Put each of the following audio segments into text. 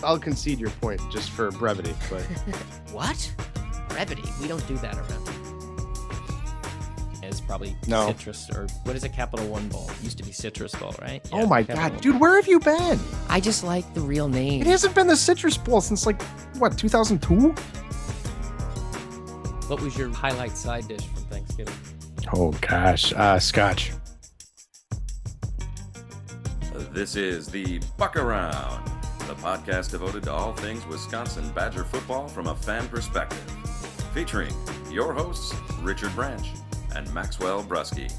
I'll concede your point just for brevity, but What? Brevity? We don't do that around here. It's probably No. citrus, or what is a Capital One ball? It used to be Citrus Ball, right? oh my Capital God, One. dude, where have you been? I just like the real name. It hasn't been the Citrus Bowl since like, what, 2002? What was your highlight side dish from Thanksgiving? Oh gosh, Scotch. This is the Buck Around, the podcast devoted to all things Wisconsin Badger football from a fan perspective. Featuring your hosts, Richard Branch and Maxwell Brusky.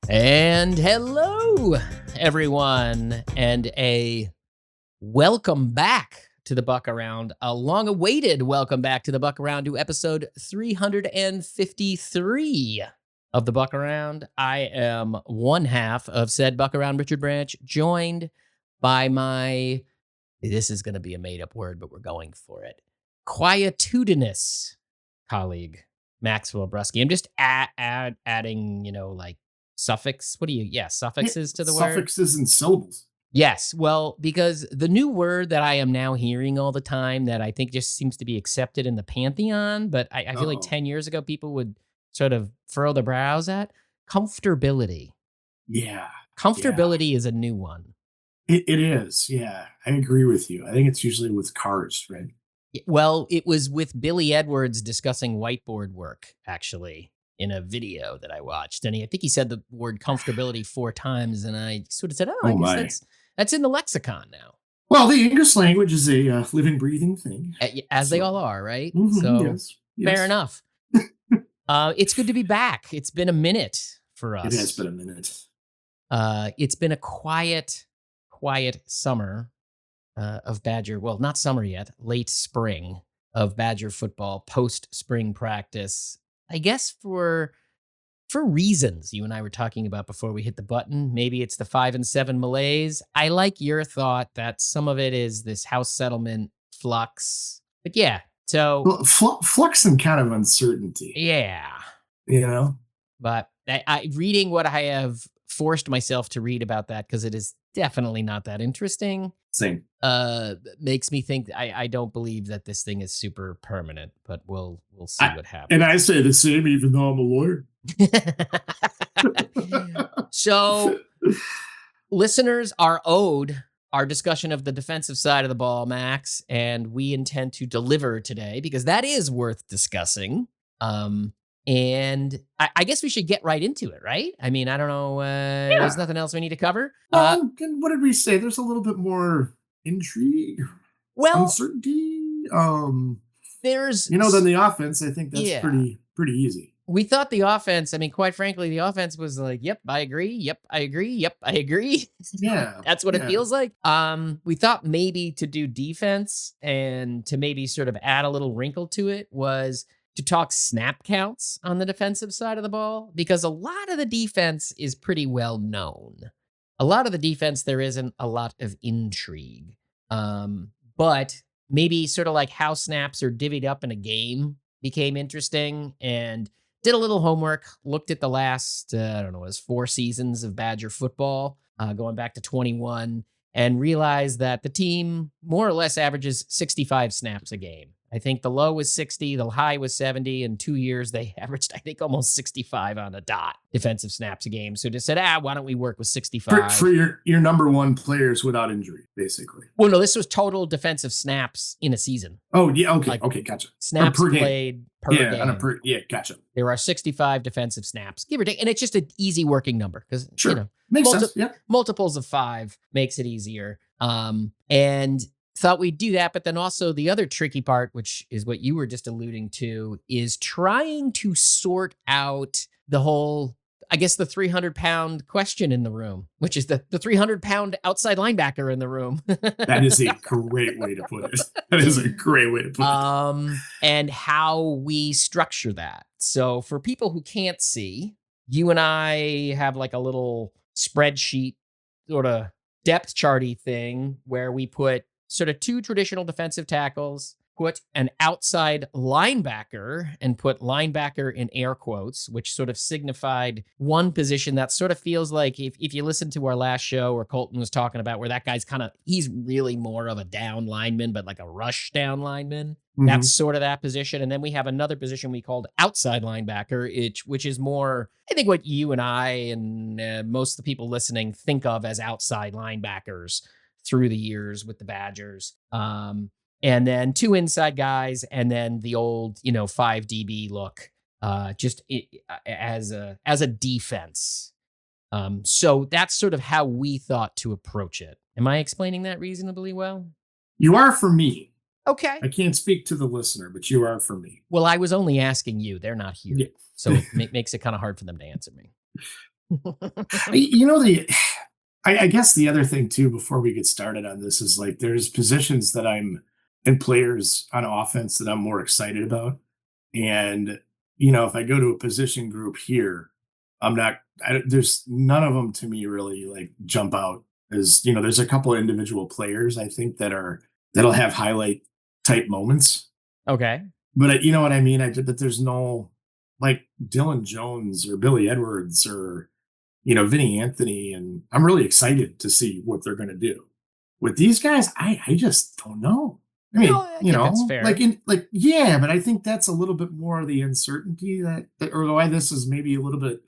And hello, everyone, and a welcome back to the Buck Around, a long-awaited welcome back to the Buck Around, to episode 353 of the Buck Around. I am one half of said Buck Around, Richard Branch, joined by my, this is going to be a made-up word, but we're going for it, quietudinous colleague, Maxwell Brusky. I'm just adding, like suffix. Suffixes to the word. Suffixes and syllables. Yes. Well, because the new word that I am now hearing all the time that I think just seems to be accepted in the pantheon, but I feel like 10 years ago people would sort of furrow their brows at, comfortability. Yeah. Comfortability is a new one. It is. Yeah. I agree with you. I think it's usually with cars, right? Well, it was with Billy Edwards discussing whiteboard work, actually, in a video that I watched. And I think he said the word comfortability 4 times. And I sort of said, I guess that's in the lexicon now. Well, the English language is a living, breathing thing. As they all are, right? Mhm, So yes. fair enough. It's good to be back. It's been a minute for us. It has been a minute. It's been a quiet summer of Badger. Well, not summer yet. Late spring of Badger football, post spring practice. I guess for reasons you and I were talking about before we hit the button. Maybe it's the 5-7 malaise. I like your thought that some of it is this house settlement flux. But yeah, so Well, flux and kind of uncertainty. yeah. You know? But I reading what I have forced myself to read about that, because it is definitely not that interesting. Same. Makes me think I don't believe that this thing is super permanent, but we'll see what happens. And I say the same, even though I'm a lawyer. So, listeners are owed our discussion of the defensive side of the ball, Max, and we intend to deliver today because that is worth discussing. And I guess we should get right into it, right? I mean, I don't know. There's nothing else we need to cover. And what did we say? There's a little bit more intrigue, uncertainty. There's, than the offense. I think that's pretty easy. We thought the offense, I mean, quite frankly, the offense was like, yep, I agree. Yep, I agree. Yep, I agree. Yeah. That's what it feels like. We thought maybe to do defense and to maybe sort of add a little wrinkle to it was to talk snap counts on the defensive side of the ball, because a lot of the defense is pretty well known. A lot of the defense, there isn't a lot of intrigue. But maybe sort of like how snaps are divvied up in a game became interesting, and did a little homework, looked at the last, it was 4 seasons of Badger football, going back to 21, and realized that the team more or less averages 65 snaps a game. I think the low was 60, the high was 70. In 2 years, they averaged, I think, almost 65 on a dot defensive snaps a game. So just said, why don't we work with 65? For your number one players without injury, basically. Well, no, this was total defensive snaps in a season. Oh, yeah, okay, okay, gotcha. Snaps played per game. Gotcha. There are 65 defensive snaps, give or take. And it's just an easy working number because, makes sense. Yeah. Multiples of 5 makes it easier. And thought we'd do that. But then also the other tricky part, which is what you were just alluding to, is trying to sort out the whole, I guess, the 300-pound question in the room, which is the 300-pound outside linebacker in the room. That is a great way to put it. And how we structure that. So for people who can't see, you and I have like a little spreadsheet sort of depth charty thing where we put sort of 2 traditional defensive tackles, put an outside linebacker and put linebacker in air quotes, which sort of signified one position that sort of feels like if you listen to our last show where Colton was talking about where that guy's he's really more of a down lineman, but like a rush down lineman. That's sort of that position. And then we have another position we called outside linebacker, which is more, I think, what you and I and most of the people listening think of as outside linebackers through the years with the Badgers. And then 2 inside guys, and then the old, 5 DB look, as a defense. So that's sort of how we thought to approach it. Am I explaining that reasonably well? You are for me. Okay. I can't speak to the listener, but you are for me. Well, I was only asking you. They're not here. Yeah. So it makes it kind of hard for them to answer me. I guess the other thing too, before we get started on this, is like there's positions that and players on offense that I'm more excited about. And, if I go to a position group here, there's none of them to me really like jump out as, there's a couple of individual players I think that'll have highlight type moments. Okay. But you know what I mean? But there's no like Dylan Jones or Billy Edwards or, Vinny Anthony. And I'm really excited to see what they're going to do with these guys. I just don't know. I mean, that's fair. Yeah, but I think that's a little bit more of the uncertainty that or why this is maybe a little bit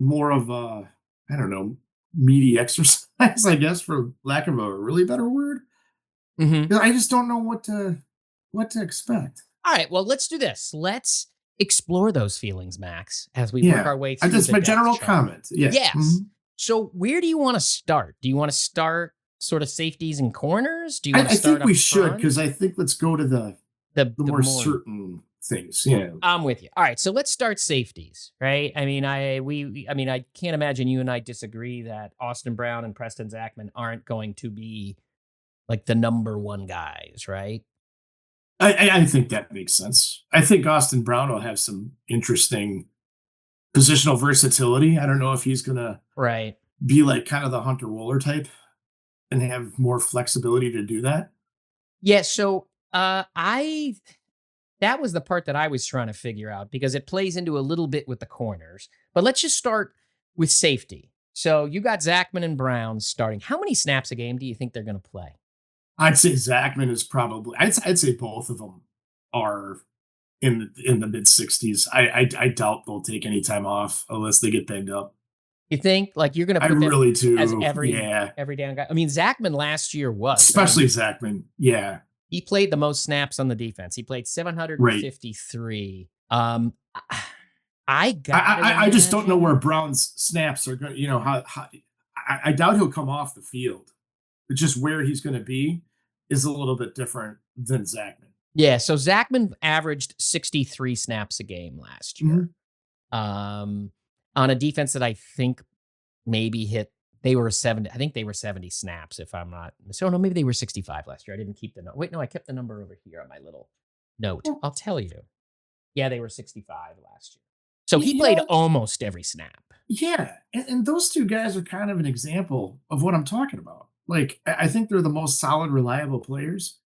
more of a, I don't know, meaty exercise, I guess, for lack of a really better word. I just don't know what to expect. All right, well, let's do this. Let's explore those feelings, Max, as we work our way through. That's my general comment. Yeah. Yes. So where do you want to start? Do you want to start sort of safeties and corners? Do you want to start? I think we should, because I think let's go to the more certain things. Yeah. I'm with you. All right, so let's start safeties, right? I mean, I can't imagine you and I disagree that Austin Brown and Preston Zachman aren't going to be like the number one guys, right? I think that makes sense. I think Austin Brown will have some interesting positional versatility. I don't know if he's gonna be like kind of the Hunter Wooler type and have more flexibility to do that. Yeah, so that was the part that I was trying to figure out, because it plays into a little bit with the corners. But let's just start with safety. So you got Zachman and Brown starting. How many snaps a game do you think they're going to play? I'd say Zachman is probably. I'd say both of them are in the mid 60s. I doubt they'll take any time off unless they get banged up. You think like you're going to put them really do as every down guy? I mean, Zachman last year was especially Zachman. Yeah, he played the most snaps on the defense. He played 753. Right. I just don't know where Brown's snaps are going. How I doubt he'll come off the field. But just where he's going to be is a little bit different than Zachman. Yeah, so Zachman averaged 63 snaps a game last year. On a defense that I think maybe they were 70. I think they were 70 snaps, if I'm not. So no, maybe they were 65 last year. I didn't keep the note. Wait, no, I kept the number over here on my little note. I'll tell you. Yeah, they were 65 last year. So he played almost every snap. Yeah, and those two guys are kind of an example of what I'm talking about. Like, I think they're the most solid, reliable players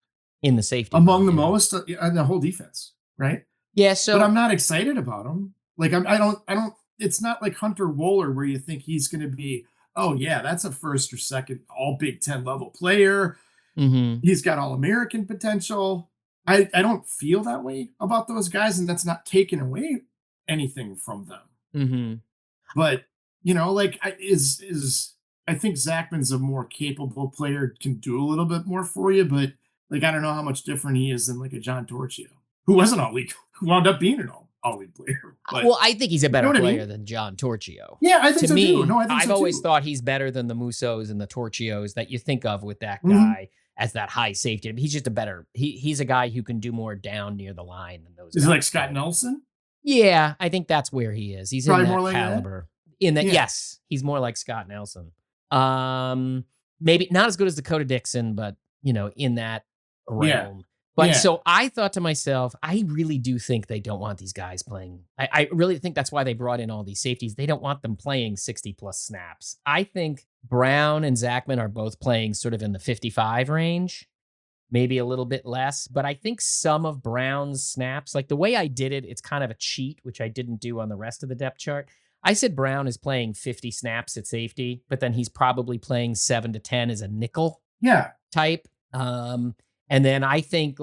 in the safety among the most in the whole defense, right? Yeah. So, but I'm not excited about them. Like, I don't. It's not like Hunter Wooler where you think he's going to be. Oh yeah, that's a first or second All Big Ten level player. He's got All American potential. I don't feel that way about those guys, and that's not taking away anything from them. But I think Zachman's a more capable player, can do a little bit more for you, but like I don't know how much different he is than like a John Torchio, who wasn't all league, who wound up being an all league player. But, well, I think he's a better player than John Torchio. Yeah, I think so too. No, I've always thought he's better than the Musos and the Torchios that you think of with that guy as that high safety. He's just he's a guy who can do more down near the line than those. Is he like Scott Nelson? Yeah, I think that's where he is. He's probably in that more like caliber. Yes, he's more like Scott Nelson. Maybe not as good as Dakota Dixon, but in that realm. But so I thought to myself, I really do think they don't want these guys playing. I really think that's why they brought in all these safeties. They don't want them playing 60 plus snaps. I think Brown and Zachman are both playing sort of in the 55 range, maybe a little bit less. But I think some of Brown's snaps, like the way I did it, it's kind of a cheat, which I didn't do on the rest of the depth chart. I said Brown is playing 50 snaps at safety, but then he's probably playing 7 to 10 as a nickel Yeah. type. And then I think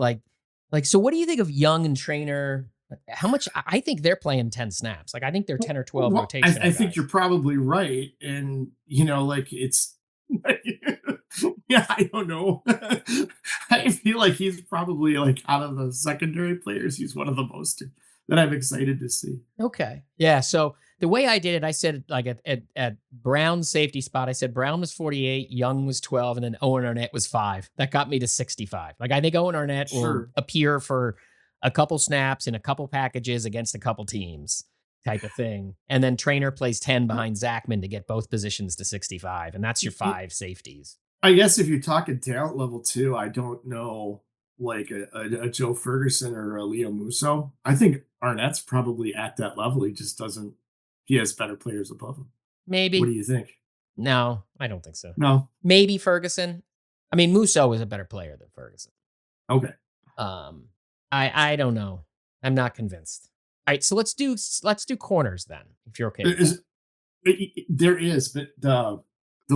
so what do you think of Young and Trainer? How much? I think they're playing 10 snaps. Like I think they're 10 or 12 Well, rotational I think guys. you're probably right. And, you know, like it's, yeah, I don't know. I feel like he's probably like out of the secondary players, he's one of the most that I'm excited to see. Okay. Yeah. So the way I did it, I said like at Brown's safety spot, I said Brown was 48, Young was 12, and then Owen Arnett was 5. That got me to 65. Like I think Owen Arnett will Sure. appear for a couple snaps in a couple packages against a couple teams type of thing. And then Trainer plays 10 behind Zachman to get both positions to 65. And that's your 5 safeties. I guess if you're talking talent level too, I don't know like a Joe Ferguson or a Leo Musso. I think Arnett's probably at that level. He just doesn't. He has better players above him. What do Maybe. you think? No, I don't think so. No. Maybe Ferguson. I mean, Musso is a better player than Ferguson. Okay. Um, I don't know. I'm not convinced. All right, so let's do corners then, if you're okay with that. There is, but the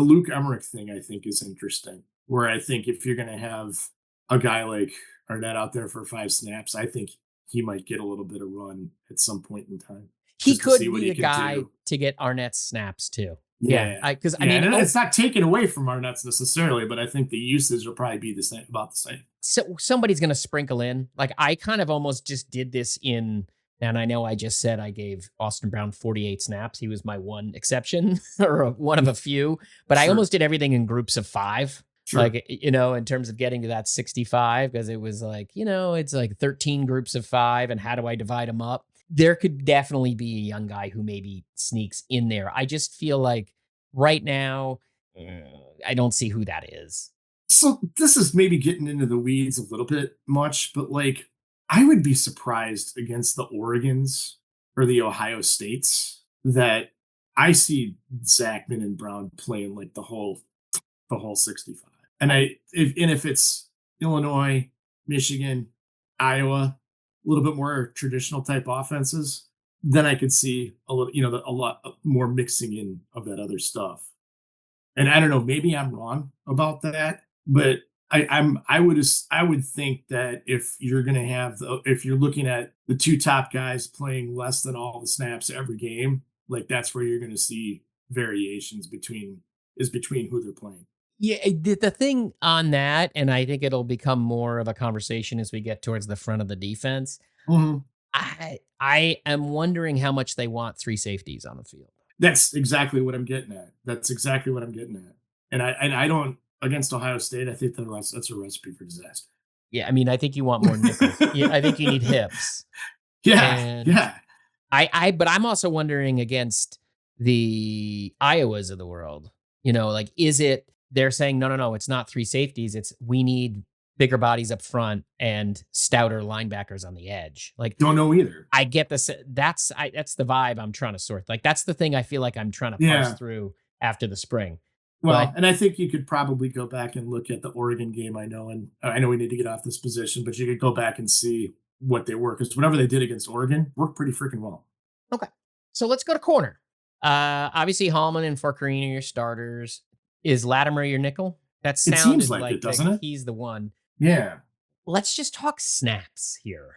Luke Emmerich thing I think is interesting. Where I think if you're going to have a guy like Arnett out there for 5 snaps, I think he might get a little bit of run at some point in time. He Just to see could what be he the can guy do. to get Arnett's snaps too. Yeah, Because I yeah, mean, and it's not taken away from Arnett's necessarily, but I think the usage will probably be the same, about the same. so somebody's going to sprinkle in. Like I kind of almost just did this in, and I know I just said I gave Austin Brown 48 snaps. He was my one exception or one of a few, but I Sure. almost did everything in groups of 5. Sure. Like, in terms of getting to that 65, because it was like, it's like 13 groups of 5. And how do I divide them up? There could definitely be a young guy who maybe sneaks in there. I just feel like right now, I don't see who that is. So this is maybe getting into the weeds a little bit much, but like I would be surprised against the Oregons or the Ohio States that I see Zachman and Brown playing like the whole 65. And if it's Illinois, Michigan, Iowa, a little bit more traditional type offenses, then I could see a little, a lot more mixing in of that other stuff. And I don't know, maybe I'm wrong about that, but I would think that if you're going to have if you're looking at the 2 top guys playing less than all the snaps every game, like that's where you're going to see variations between who they're playing. Yeah, the thing on that, and I think it'll become more of a conversation as we get towards the front of the defense. Mm-hmm. I am wondering how much they want 3 safeties on the field. That's exactly what I'm getting at. And I don't against Ohio State. I think that's a recipe for disaster. Yeah, I mean, I think you want more nickel. Yeah, I think you need hips. Yeah, And yeah. but I'm also wondering against the Iowas of the world. Like, is it they're saying no, it's not 3 safeties. It's we need bigger bodies up front and stouter linebackers on the edge. Like, Don't know either. I get this. That's the vibe I'm trying to sort. Like, that's the thing I feel like I'm trying to parse Yeah. through after the spring. Well, But and I think you could probably go back and look at the Oregon game. I know we need to get off this position, but you could go back and see what they were because whatever they did against Oregon worked pretty freaking well. okay, so let's go to corner. Obviously Hallman and Forkerine are your starters. Is Latimer your nickel? That It sounded seems like it, doesn't it? he's the one. Yeah. Let's just talk snaps here.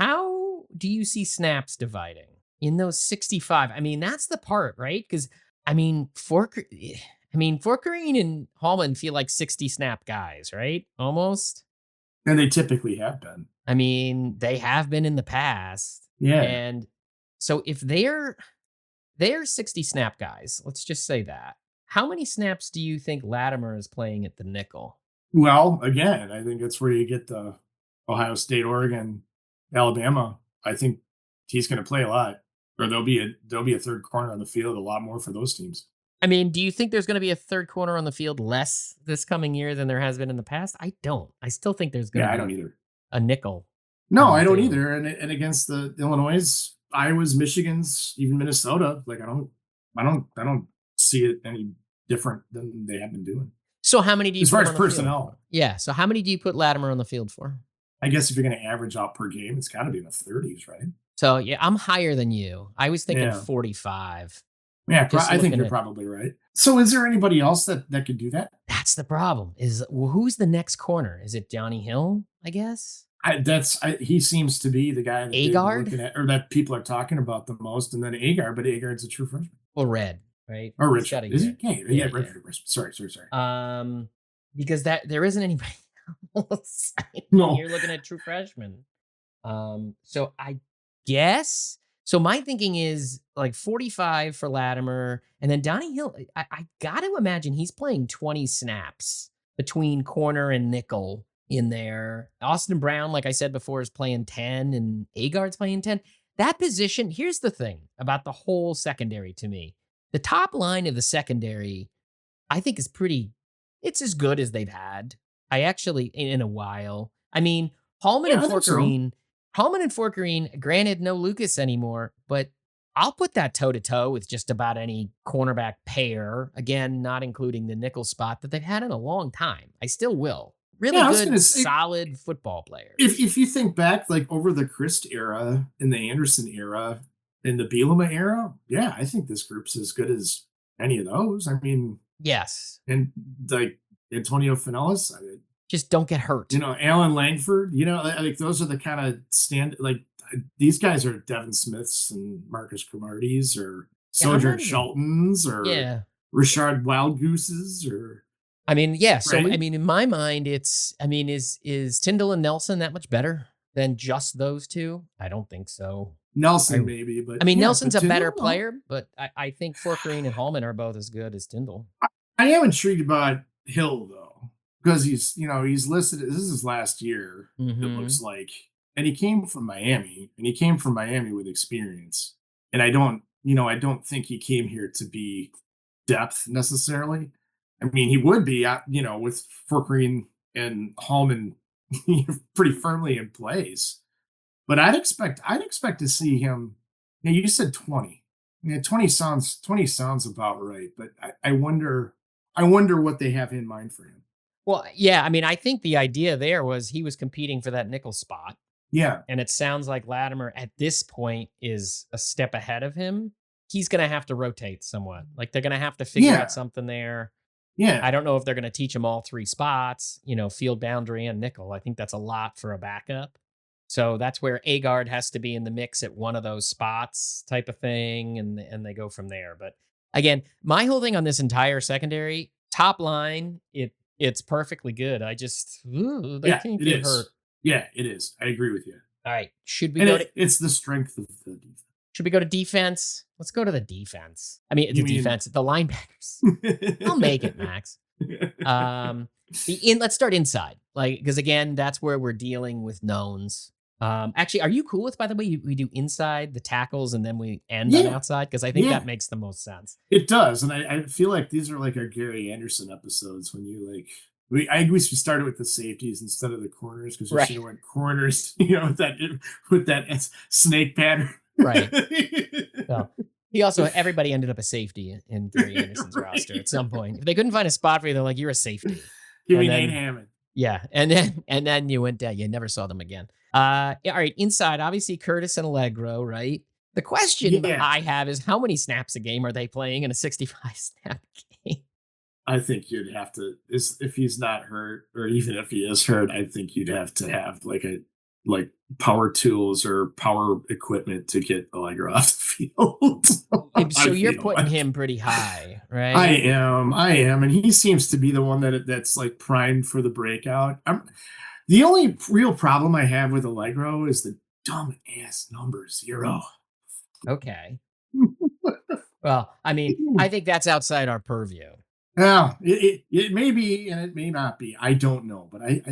How do you see snaps dividing in those 65? I mean, that's the part, right? Because I mean, Forkerine and Hallman feel like 60 snap guys, right? Almost. And they typically have been. I mean, they have been in the past. Yeah. And so if they're 60 snap guys, let's just say that. How many snaps do you think Latimer is playing at the nickel? Well, again, I think that's where you get the Ohio State, Oregon, Alabama. I think he's going to play a lot, or there'll be a third corner on the field a lot more for those teams. I mean, do you think there's going to be a third corner on the field less this coming year than there has been in the past? I don't. I still think there's going Yeah, I to don't be either. a nickel. No, on the I don't field. either. And against the Illinois, Iowa's, Michigan's, even Minnesota, like I don't see it any different than they have been doing. So how many do you as put far him as on the field personnel. for? Yeah. So how many do you put Latimer on the field for? I guess if you're going to average out per game, it's got to be in the 30s, right? So yeah, I'm higher than you. I was thinking Yeah. 45. Yeah, Just I think looking you're at probably right. So, is there anybody else that could do that? that's the problem. Is who's the next corner? Is it Johnny Hill? I guess He seems to be the guy that they've been Agard looking at, or that people are talking about the most, and then Agar, but Agard's a true freshman. or Red? Right? Or He's got Richard, a is he? year. Yeah, Yeah, yeah, yeah. Richard. Sorry. Because that there isn't anybody else. No, You're looking at true freshmen. So I guess so. My thinking is like 45 for Latimer, and then Donnie Hill. I got to imagine he's playing 20 snaps between corner and nickel in there. Austin Brown, like I said before, is playing 10, and Agard's playing 10. That position. Here's the thing about the whole secondary to me. The top line of the secondary, I think, is pretty. It's as good as they've had. I actually in a while. I mean, Hallman yeah, and I think so. Forkerine. Hallman and Forkerine, granted, no Lucas anymore, but I'll put that toe to toe with just about any cornerback pair. Again, not including the nickel spot that they've had in a long time. I still will. Really Yeah, I was good, gonna say, solid football players. if you think back, like over the Christ era, in the Anderson era, in the Bielema era, yeah, I think this group's as good as any of those. I mean, Yes. and like Antonio Finellis, Just don't get hurt. Alan Langford, like those are the kind of these guys are Devin Smiths and Marcus Cromarties or Yeah, I'm Sojourn not even- Sheltons or Yeah. Richard Wild Gooses or I mean, yeah. So, Right? I mean, in my mind, is Tyndall and Nelson that much better than just those two? I don't think so. Nelson, I- maybe, but I mean, yeah, Nelson's but a better Tyndall, no. player, but I think Forkerine and Hallman are both as good as Tyndall. I am intrigued about Hill though, because he's listed. This is his last year. It Mhm. looks like, and he came from Miami, with experience. And I don't think he came here to be depth necessarily. I mean, he would be, with Forkerine and Hallman pretty firmly in place. But I'd expect to see him. Yeah, you said 20. Yeah, 20 sounds about right. But I wonder what they have in mind for him. Well, yeah. I mean, I think the idea there was he was competing for that nickel spot, Yeah, and it sounds like Latimer at this point is a step ahead of him. He's going to have to rotate somewhat. Like they're going to have to figure Yeah. out something there. yeah. I don't know if they're going to teach him all three spots, field boundary and nickel. I think that's a lot for a backup. So that's where Agard has to be in the mix at one of those spots type of thing. And they go from there. But again, my whole thing on this entire secondary top line, it's perfectly good. I just, they Yeah, can't it get is. hurt. Yeah, it is. I agree with you. All right. Should we And go to it's the strength of the defense. should we go to defense? Let's go to the defense. I mean, You the mean- defense, the linebackers. I'll make it, Max. Let's start inside, because again, that's where we're dealing with knowns. Actually, are you cool with, by the way, we do inside the tackles and then we end on Yeah. outside? Because I think Yeah. that makes the most sense. It does, and I feel like these are like our Gary Anderson episodes when you like. I wish we started with the safeties instead of the corners because we Right. should have went corners, with that snake pattern. Right. Well, everybody ended up a safety in Gary Anderson's Right. roster at some point. If they couldn't find a spot for you, they're like, "You're a safety." Give me And then- Nate Hammond. Yeah, and then you went down. You never saw them again. All right, inside, obviously Curtis and Allegro, right? The question Yeah. I have is how many snaps a game are they playing in a 65 snap game? I think you'd have to, if he's not hurt, or even if he is hurt, I think you'd have to have like power tools or power equipment to get Allegro off the field. So I you're feel putting like. him pretty high, right? I am, and he seems to be the one that's like primed for the breakout. The only real problem I have with Allegro is the dumb ass number 0. Okay. Well, I mean, I think that's outside our purview. Well, it may be and it may not be. I don't know, but I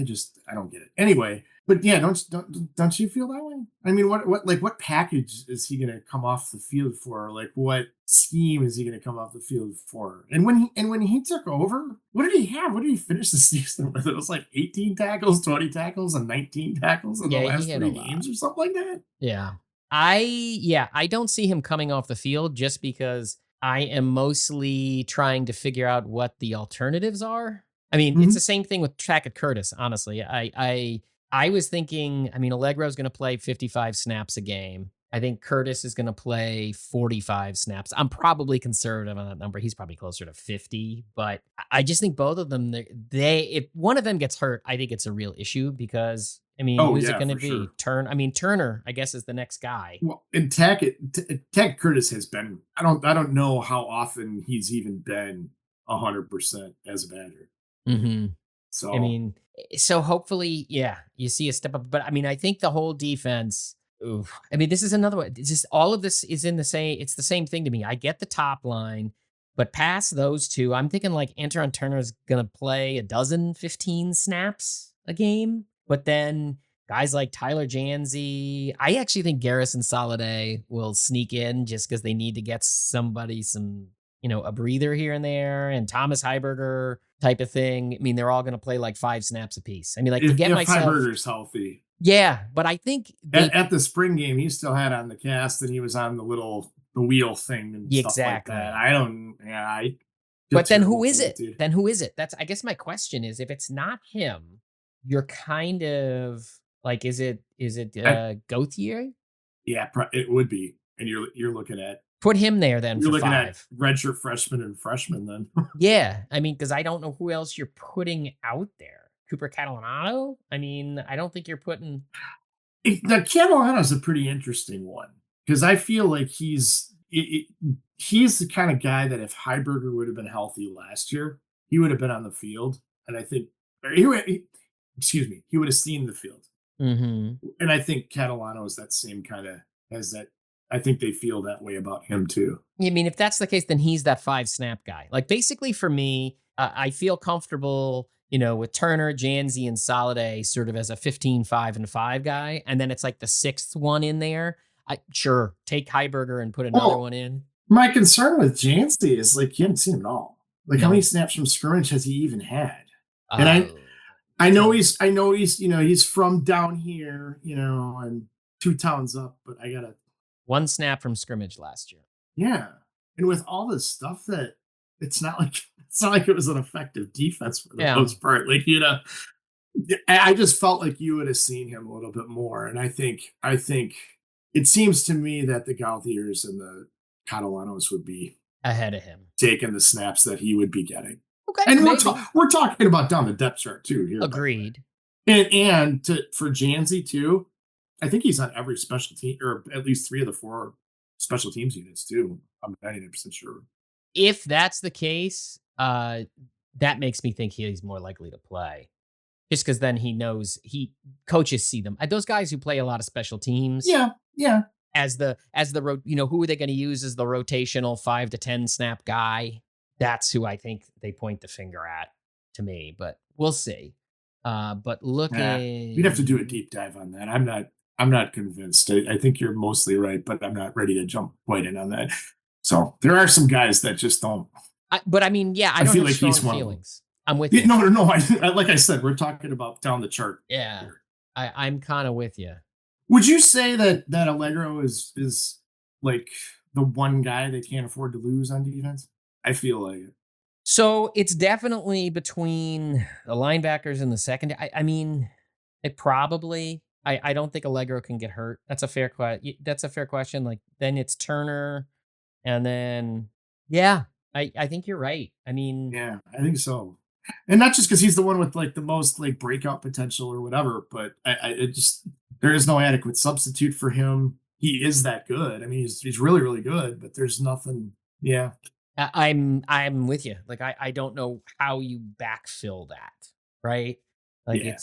don't get it. Anyway, but yeah, don't you feel that way? I mean, what package is he going to come off the field for? Like, what scheme is he going to come off the field for? And when he took over, what did he have? What did he finish the season with? It was like 18 tackles, 20 tackles, and 19 tackles in Yeah, the he last had 3 a lot. games or something like that. Yeah. I don't see him coming off the field just because I am mostly trying to figure out what the alternatives are. I mean, it's Mhm. the same thing with Tackett Curtis, honestly. I was thinking, I mean, Allegro's going to play 55 snaps a game. I think Curtis is going to play 45 snaps. I'm probably conservative on that number. He's probably closer to 50, but I just think both of them, if one of them gets hurt, I think it's a real issue because, I mean, Oh who's it yeah, going to for be? sure. Turner, I guess, is the next guy. Well, and Tackett Curtis has been. I don't know how often he's even been 100% as a Badger. Hmm. I So mean, so hopefully, yeah, you see a step up. But I mean, I think the whole defense. Oof. I mean, this is another one. It's just all of this is in the same. It's the same thing to me. I get the top line, but past those two, I'm thinking like Antoine Turner's gonna play a dozen, 15 snaps a game. But then guys like Tyler Janzi, I actually think Garrison Soliday will sneak in just because they need to get somebody some a breather here and there, and Thomas Heiberger type of thing. I mean, they're all going to play like 5 snaps apiece. I mean, like to get if myself, Heiberger's healthy, yeah, but I think at the spring game, he still had on the cast and he was on the wheel thing and stuff like that. exactly. I don't. Yeah, I feel But then terrible who is for that it? dude. Then who is it? That's I guess my question is if it's not him, you're kind of like, is it I, Gauthier? yeah, it would be. And Put him there then you're for looking at 5. redshirt freshmen and freshmen then. Yeah, I mean, because I don't know who else you're putting out there. Cooper Catalano? I mean, I don't think you're putting. Now, Catalano's a pretty interesting one because I feel like he's the kind of guy that if Heiberger would have been healthy last year, he would have been on the field, and I think excuse me, he would have seen the field, Mhm. and I think Catalano is that same kind of as that. I think they feel that way about him too. I mean, if that's the case, then he's that 5 snap guy. Like basically for me, I feel comfortable, with Turner, Janzi, and Soliday sort of as a 15, 5, and 5 guy. And then it's like the 6th one in there. Sure, take Heiberger and put another Well, one in. my concern with Jancy is like you haven't seen him at all. Like how many No. snaps from scrimmage has he even had? And Uh I know he's from down here, and 2 towns up, but I gotta, 1 snap from scrimmage last year. yeah. And with all this stuff that it's not like it was an effective defense for the Yeah. most part. Like, I just felt like you would have seen him a little bit more. And I think it seems to me that the Gauthiers and the Catalanos would be Ahead of him. taking the snaps that he would be getting. Okay, And maybe. we're talking about down the depth chart too here. Agreed. And for Janzi too, I think he's on every special team, or at least 3 of the 4 special teams units too. I'm 99% sure. If that's the case, that makes me think he's more likely to play. Just because then he knows coaches see them. Those guys who play a lot of special teams. Yeah, yeah. As who are they going to use as the rotational 5 to 10 snap guy? That's who I think they point the finger at to me, but we'll see. But looking, We'd have to do a deep dive on that. I'm not convinced. I think you're mostly right, but I'm not ready to jump quite in on that. So there are some guys that just don't. but I mean, yeah, I I don't feel have like strong he's one of them. feelings. I'm with Yeah, you. no. Like I said, we're talking about down the chart. Yeah, here. I'm kind of with you. Would you say that Allegro is like the one guy they can't afford to lose on defense? I feel like it. So it's definitely between the linebackers and the second. I mean, it probably. I don't think Allegro can get hurt. That's a fair question. That's a fair question. Like then it's Turner, and then yeah, I think you're right. I mean, Yeah, I think so. And not just because he's the one with like the most like breakout potential or whatever, but it just there is no adequate substitute for him. He is that good. I mean, he's really really good, but there's nothing. Yeah, I'm with you. Like I don't know how you backfill that, right? Like Yeah.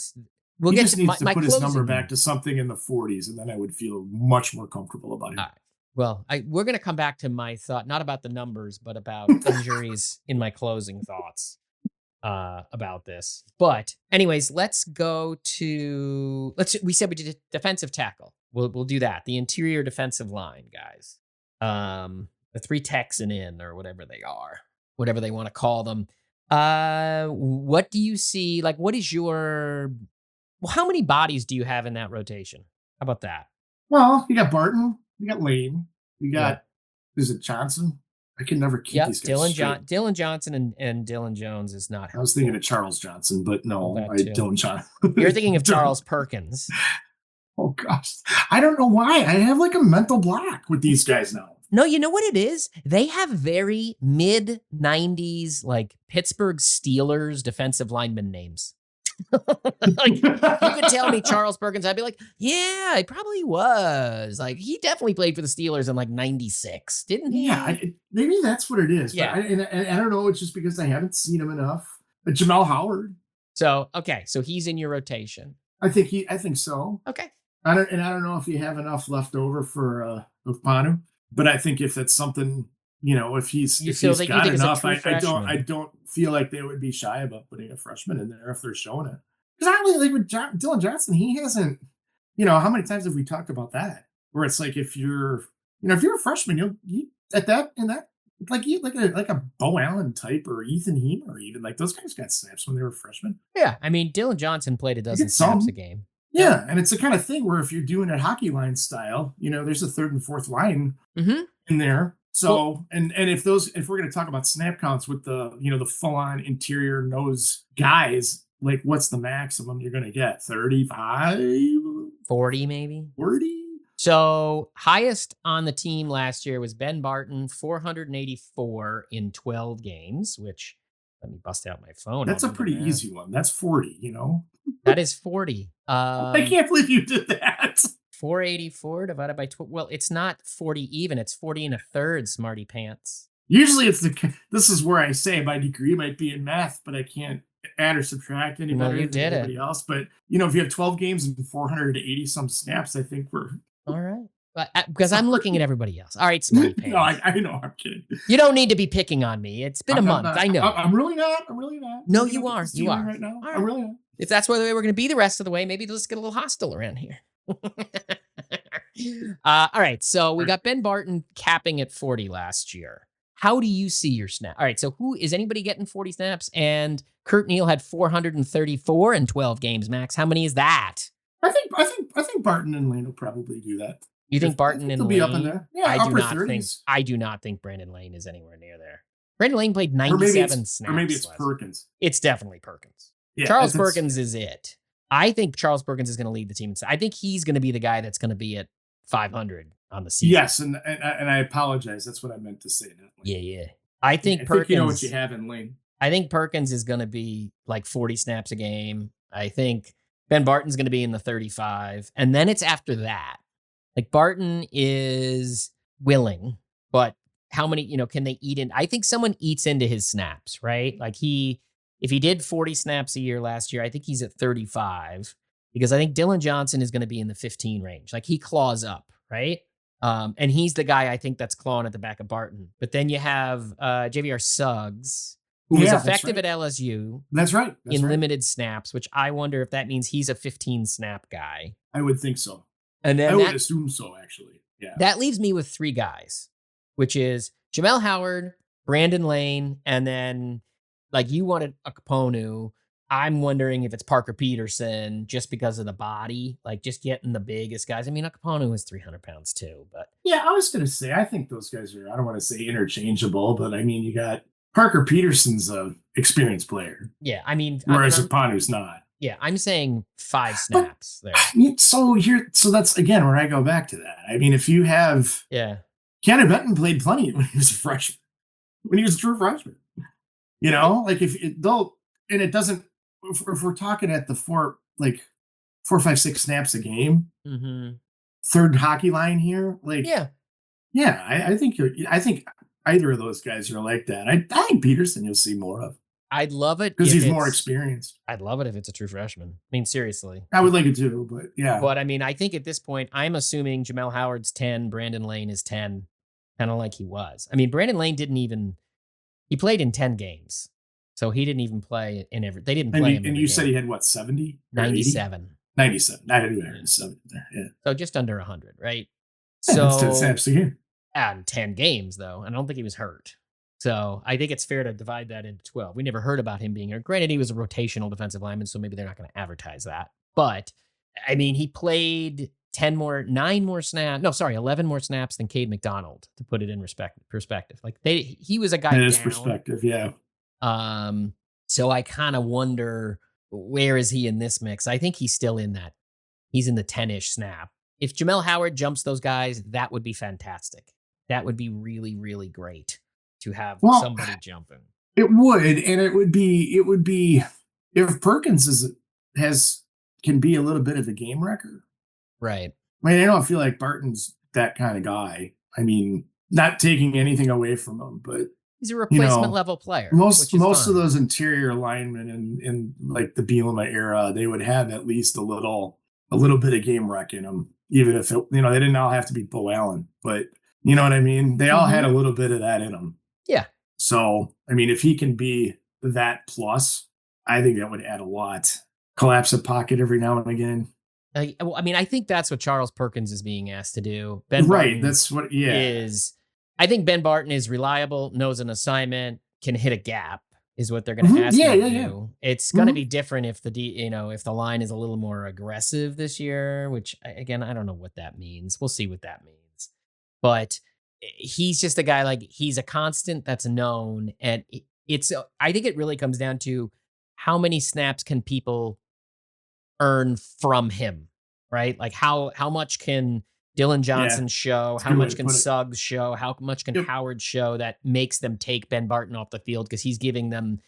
we'll he get just to needs to my put his number closing. back to something in the 40s, and then I would feel much more comfortable about him. All right. Well, we're going to come back to my thought, not about the numbers, but about injuries in my closing thoughts about this. But anyways, let's go to we said we did defensive tackle. We'll do that. The interior defensive line, guys. The 3 techs and in or whatever they are, whatever they want to call them. What do you see? Like, what is how many bodies do you have in that rotation? How about that? Well, you got Barton, you got Lane, you Yeah. got is it Johnson? I can never keep Yep, these guys straight. Dylan Johnson and Dylan Jones is not I was helpful. thinking of Charles Johnson, but no, Well, that too. Dylan Johnson. You're thinking of Charles Perkins. Oh gosh, I don't know why. I have like a mental block with these guys now. No, you know what it is? They have very mid-90s, like Pittsburgh Steelers defensive lineman names. Like, you could tell me Charles Perkins, I'd be like, yeah, he probably was. Like, he definitely played for the Steelers in like 96, didn't he? Yeah, maybe that's what it is. Yeah. But and I don't know. It's just because I haven't seen him enough. But Jamel Howard. So, okay. So he's in your rotation. I think so. Okay. I don't know if you have enough left over for Panu, but I think if it's something, if he's got enough, I don't feel like they would be shy about putting a freshman in there if they're showing it. Because I really like with Dylan Johnson, he hasn't. How many times have we talked about that? Where it's like if you're a freshman, you like a Bo Allen type or Ethan Heamer, even like those guys got snaps when they were freshmen. Yeah, I mean Dylan Johnson played a dozen snaps a game. Yeah, and it's the kind of thing where if you're doing it hockey line style, there's a third and fourth line in there. So, and if we're going to talk about snap counts with the the full on interior nose guys, like what's the maximum you're going to get? 35, 40 maybe. 40. So highest on the team last year was Ben Barton, 484 in 12 games. Which let me bust out my phone. That's a pretty easy one. That's 40. That is 40. I can't believe you did that. 484 divided by 12. Well, it's not 40 even. It's 40 and a third, smarty pants. Usually this is where I say my degree might be in math, but I can't add or subtract any better than anybody else. But, if you have 12 games and 480 some snaps, I think we're... All right. Because I'm looking at everybody else. All right, smarty pants. No, I know. I'm kidding. You don't need to be picking on me. It's been a month. I know. I'm really not. No, you are. You are. Right now. Right. I'm really not. If that's the way we're going to be the rest of the way, maybe let's get a little hostile around here. All right. So we got Ben Barton capping at 40 last year. How do you see your snap? All right. So who is anybody getting 40 snaps? And Kurt Neal had 434 in 12 games, Max. How many is that? I think Barton and Lane will probably do that. You think Barton and Lane? Be up in there. Yeah, I do not think Brandon Lane is anywhere near there. Brandon Lane played 97 snaps. Or maybe it's Perkins. It's definitely Perkins. Yeah, Charles Perkins is it. I think Charles Perkins is going to lead the team. I think he's going to be the guy that's going to be at 500 on the season. Yes, and I apologize. That's what I meant to say. Yeah. I think Perkins. You know what you have in Lane. I think Perkins is going to be like 40 snaps a game. I think Ben Barton's going to be in the 35. And then it's after that. Like Barton is willing, but how many, can they eat in? I think someone eats into his snaps, right? Like if he did 40 snaps a year last year, I think he's at 35 because I think Dylan Johnson is going to be in the 15 range. Like he claws up, right? And he's the guy I think that's clawing at the back of Barton. But then you have JVR Suggs, who was effective at LSU. That's right. In limited snaps, which I wonder if that means he's a 15 snap guy. I would think so. And then I would assume so, actually. Yeah. That leaves me with three guys, which is Jamel Howard, Brandon Lane, and then like you wanted a Akponu. I'm wondering if it's Parker Peterson just because of the body, like just getting the biggest guys. I mean, Akponu is 300 pounds too, but yeah, I was going to say, I think those guys are, I don't want to say interchangeable, but I mean, you got Parker Peterson's a experienced player. Yeah. I mean, whereas Akponu's not. Yeah, I'm saying 5 snaps there. So that's again where I go back to that. I mean, if you have Keanu Benton played plenty when he was a freshman, when he was a true freshman. Like it doesn't. If we're talking at the 4, 5, 6 snaps a game, third hockey line here, I think either of those guys are like that. I think Peterson you'll see more of. I'd love it because he's more experienced. I'd love it if it's a true freshman. I mean, seriously. I would like it too, but yeah. But I mean, I think at this point, I'm assuming Jamel Howard's 10, Brandon Lane is 10, kind of like he was. I mean, Brandon Lane he played in 10 games. So he didn't even play in every, they didn't play him. And you said he had what, 70? 97. 97. I didn't even 70 there. Yeah. So just under 100, right? So that's 10 snaps a game. And 10 games, though. And I don't think he was hurt. So I think it's fair to divide that into 12. We never heard about him being hurt. Granted, he was a rotational defensive lineman, so maybe they're not going to advertise that. But, I mean, he played 9 more snaps. No, sorry, 11 more snaps than Cade McDonald, to put it in perspective. Like he was a guy That is down. perspective, yeah. So I kind of wonder, where is he in this mix? I think he's still in that. He's in the 10-ish snap. If Jamel Howard jumps those guys, that would be fantastic. That would be really, really great to have somebody jumping. It would, and it would be if Perkins can be a little bit of a game wrecker. Right. I mean, I don't feel like Barton's that kind of guy. I mean, not taking anything away from him, but he's a replacement level player. Most of those interior linemen in like the Bielema era, they would have at least a little bit of game wreck in them, even if they didn't all have to be Bo Allen, but you know what I mean? They all had a little bit of that in them. Yeah. So, I mean, if he can be that plus, I think that would add a lot. Collapse a pocket every now and again. I mean, I think that's what Charles Perkins is being asked to do. That's what, I think Ben Barton is reliable, knows an assignment, can hit a gap, is what they're going to ask him to do. It's going to be different if if the line is a little more aggressive this year, which again, I don't know what that means. We'll see what that means. But he's just a guy, like, he's a constant that's known. And I think it really comes down to how many snaps can people earn from him, right? Like how much can Dylan Johnson show? How much can Suggs show? How much can Howard show that makes them take Ben Barton off the field? Because he's giving them,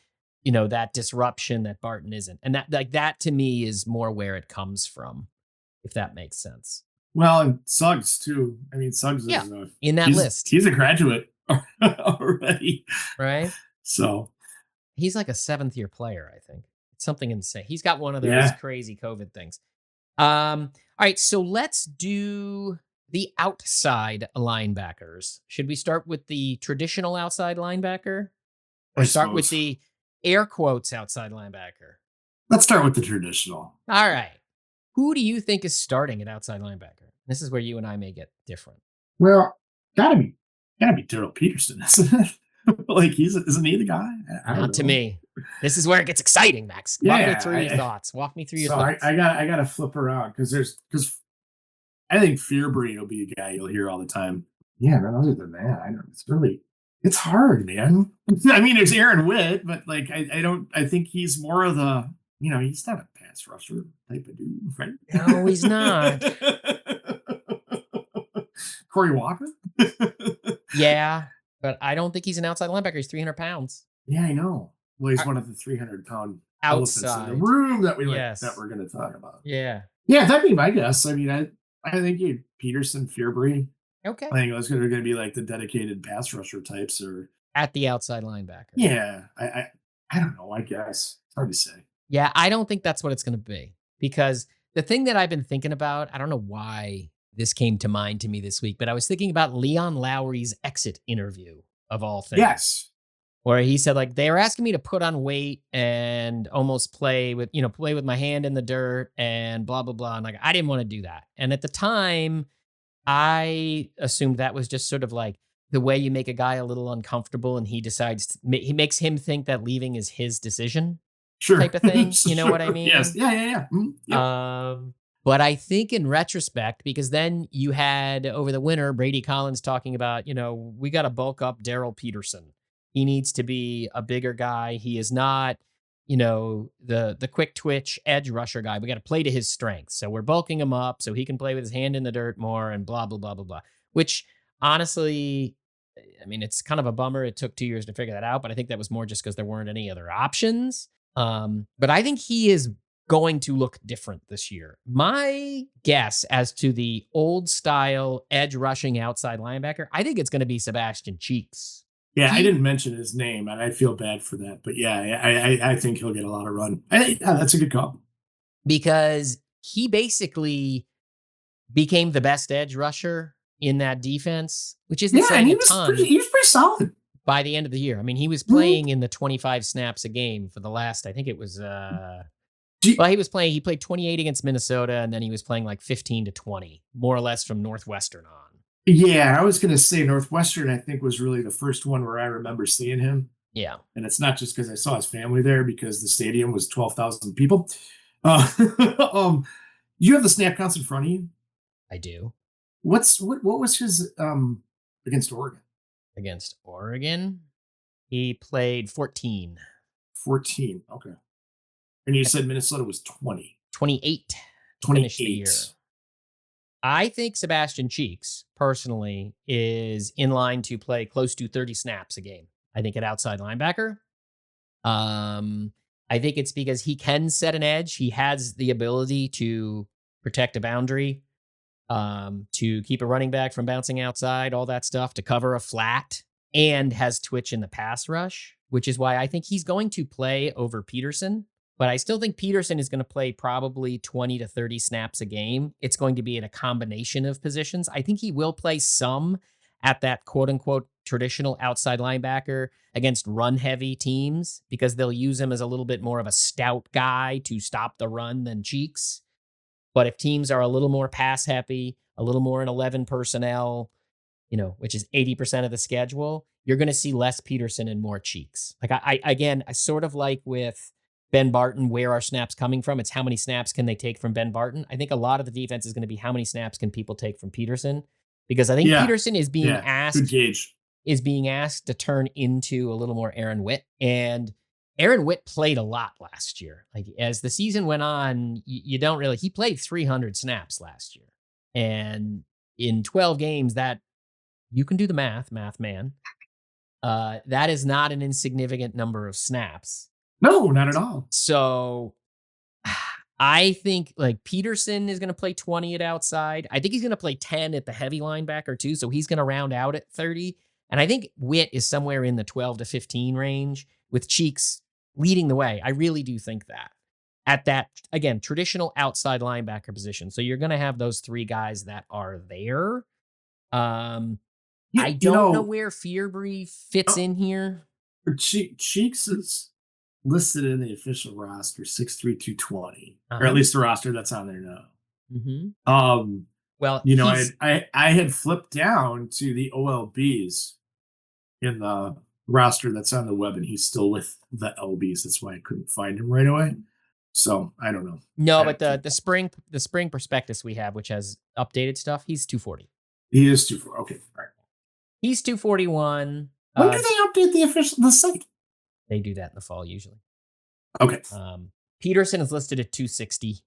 that disruption that Barton isn't. And that to me is more where it comes from, if that makes sense. Well, and Suggs too. I mean, Suggs is in that list. He's a graduate already, right? So he's like a 7th-year player, I think. It's something insane. He's got one of those crazy COVID things. All right, so let's do the outside linebackers. Should we start with the traditional outside linebacker, or start with the air quotes outside linebacker? Let's start with the traditional. All right. Who do you think is starting at outside linebacker? This is where you and I may get different. Well, gotta be Daryl Peterson, isn't it? Like isn't he the guy? Not to me. This is where it gets exciting, Max. Walk me through your thoughts. Walk me through your thoughts. I got to flip around because I think Fearbury will be a guy you'll hear all the time. Yeah, man. Other than that, it's hard, man. I mean, there's Aaron Witt, but like I think he's more of the he's not a pass rusher type of dude, right? No, he's not. Corey Walker? Yeah, but I don't think he's an outside linebacker. He's 300 pounds. Yeah, I know. Well, he's one of the 300-pound outside elephants in the room that we're going to talk about. Yeah. Yeah, that'd be my guess. I mean, I think Peterson, Fearbury. Okay. I think those are going to be like the dedicated pass rusher types, or at the outside linebacker. Yeah, I don't know. I guess it's hard to say. Yeah, I don't think that's what it's going to be, because the thing that I've been thinking about, I don't know why this came to mind to me this week, but I was thinking about Leon Lowry's exit interview, of all things. Yes. Where he said, like, they were asking me to put on weight and almost play with my hand in the dirt and blah, blah, blah. And like, I didn't want to do that. And at the time, I assumed that was just sort of like the way you make a guy a little uncomfortable, and he makes him think that leaving is his decision. Sure. Type of thing. You know what I mean? Yes. Yeah. Mm-hmm. Yep. But I think in retrospect, because then you had over the winter, Brady Collins talking about, we got to bulk up Daryl Peterson. He needs to be a bigger guy. He is not, the quick twitch edge rusher guy. We got to play to his strengths. So we're bulking him up so he can play with his hand in the dirt more and blah, blah, blah, blah, blah. Which honestly, I mean, it's kind of a bummer. It took 2 years to figure that out, but I think that was more just because there weren't any other options. But I think he is going to look different this year. My guess as to the old style edge rushing outside linebacker, I think it's going to be Sebastian Cheeks. Yeah, I didn't mention his name, and I feel bad for that. But yeah, I think he'll get a lot of run. That's a good call. Because he basically became the best edge rusher in that defense, which isn't saying a ton. He was pretty solid by the end of the year. I mean, he was playing in the 25 snaps a game for the last, I think it was, he played 28 against Minnesota, and then he was playing like 15 to 20, more or less from Northwestern on. Yeah, I was going to say Northwestern, I think, was really the first one where I remember seeing him. Yeah. And it's not just because I saw his family there, because the stadium was 12,000 people. You have the snap counts in front of you? I do. What was his against Oregon? Against Oregon, he played 14. 14. Okay. And you At said Minnesota was 20. 28 to finish the year. 28. I think Sebastian Cheeks, personally, is in line to play close to 30 snaps a game. I think at outside linebacker. I think it's because he can set an edge. He has the ability to protect a boundary, to keep a running back from bouncing outside, all that stuff, to cover a flat, and has twitch in the pass rush, which is why I think he's going to play over Peterson. But I still think Peterson is going to play probably 20 to 30 snaps a game. It's going to be in a combination of positions. I think he will play some at that quote unquote traditional outside linebacker against run heavy teams because they'll use him as a little bit more of a stout guy to stop the run than Cheeks. But if teams are a little more pass happy, a little more in 11 personnel, which is 80% of the schedule, you're going to see less Peterson and more Cheeks. Like I sort of like with Ben Barton, where are snaps coming from? It's how many snaps can they take from Ben Barton? I think a lot of the defense is going to be how many snaps can people take from Peterson? Because I think Yeah. Peterson is being Good gauge. asked to turn into a little more Aaron Witt. And Aaron Witt played a lot last year. Like as the season went on, you don't really, he played 300 snaps last year. And in 12 games, that you can do the math man. That is not an insignificant number of snaps. No, not at all. So I think like Peterson is going to play 20 at outside. I think he's going to play 10 at the heavy linebacker too. So he's going to round out at 30. And I think Witt is somewhere in the 12 to 15 range with Cheeks leading the way. I really do think that at that, again, traditional outside linebacker position. So you're going to have those three guys that are there. I don't know where Fearbury fits in here. Cheeks is listed in the official roster 6'3", 220, or Uh-huh. at least the roster that's on there now. Mm-hmm. Well, I had flipped down to the OLBs in the roster that's on the web, and he's still with the LBs. That's why I couldn't find him right away. So I don't know. No, but the spring prospectus we have, which has updated stuff, he's 240. He is 240. Okay, all right. He's 241. When do they update the site? They do that in the fall usually. Okay. Peterson is listed at 260.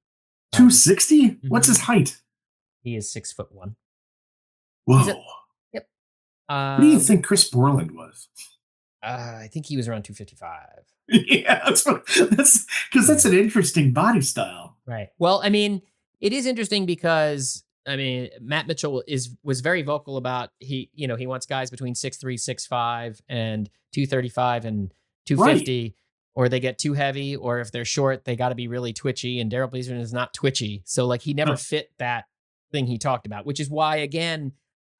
260? What's his height? He is 6'1". Whoa. Yep. What do you think Chris Borland was? I think he was around 255. Yeah, that's because that's an interesting body style. Right. Well, I mean, it is interesting because Matt Mitchell was very vocal about he wants guys between 6'3", 6'5", and 235 and 250, right, or they get too heavy, or if they're short, they got to be really twitchy. And Daryl Peterson is not twitchy, so like he never fit that thing he talked about, which is why again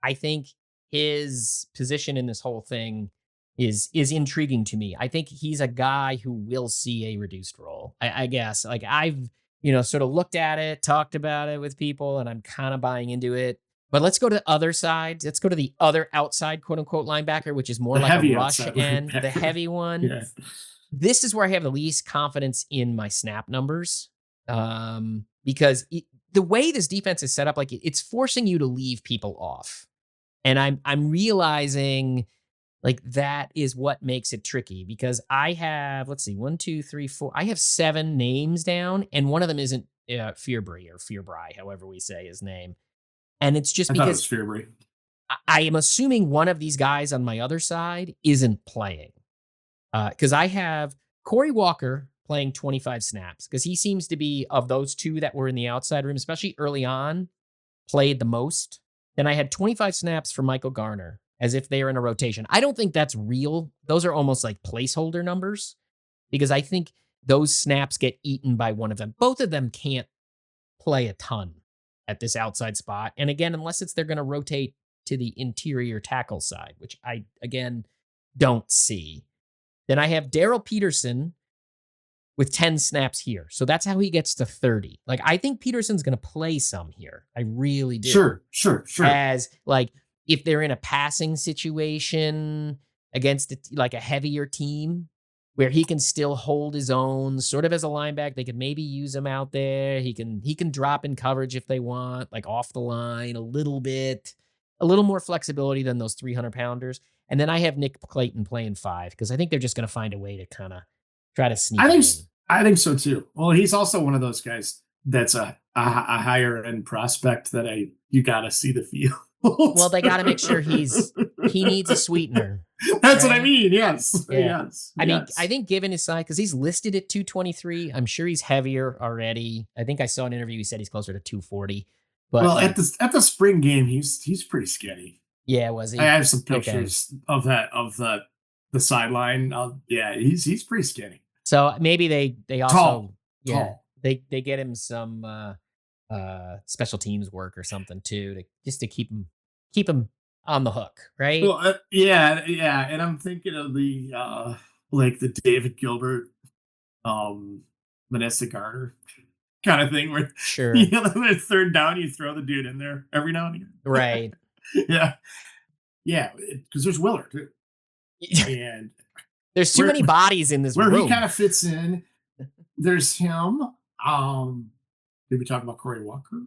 I think his position in this whole thing is intriguing to me. I think he's a guy who will see a reduced role. I guess like I've sort of looked at it, talked about it with people, and I'm kind of buying into it. But let's go to the other side. Let's go to the other outside, quote unquote, linebacker, which is more like a rush end, the heavy one. Yeah. This is where I have the least confidence in my snap numbers, because the way this defense is set up, like it's forcing you to leave people off, and I'm realizing like that is what makes it tricky because I have, let's see, 1, 2, 3, 4. I have 7 names down, and one of them isn't Fearbury or Fearbry, however we say his name. And it's just because it was Fearbry. I am assuming one of these guys on my other side isn't playing. Because I have Corey Walker playing 25 snaps because he seems to be, of those two that were in the outside room, especially early on, played the most. Then I had 25 snaps for Michael Garner, as if they are in a rotation. I don't think that's real. Those are almost like placeholder numbers because I think those snaps get eaten by one of them. Both of them can't play a ton at this outside spot. And again, unless they're going to rotate to the interior tackle side, which I, again, don't see. Then I have Daryl Peterson with 10 snaps here. So that's how he gets to 30. Like, I think Peterson's going to play some here. I really do. Sure. As like, if they're in a passing situation against like a heavier team, where he can still hold his own, sort of as a linebacker. They could maybe use him out there. He can drop in coverage if they want, like off the line a little bit, a little more flexibility than those 300-pounders. And then I have Nick Clayton playing 5 because I think they're just going to find a way to kind of try to sneak I it think in. I think so too. Well, he's also one of those guys that's a higher end prospect that you got to see the field. Well, they got to make sure he needs a sweetener. That's what I right? mean. Yes. Yeah. Yes. I mean, yes. I think given his size, because he's listed at 223, I'm sure he's heavier already. I think I saw an interview. He said he's closer to 240. But well, like, at the spring game, he's pretty skinny. yeah, was he? I have some Okay. pictures of the sideline. Yeah, he's pretty skinny. So maybe they also Tall. they get him some special teams work or something too to keep him on the hook, right? Well, yeah, and I'm thinking of the like the David Gilbert, Vanessa Garner kind of thing where Sure. you know, third down, you throw the dude in there every now and again. Right. yeah, because there's Willard too, and There's too many bodies in this where room. he kind of fits in. There's him. Did we talk about Corey Walker?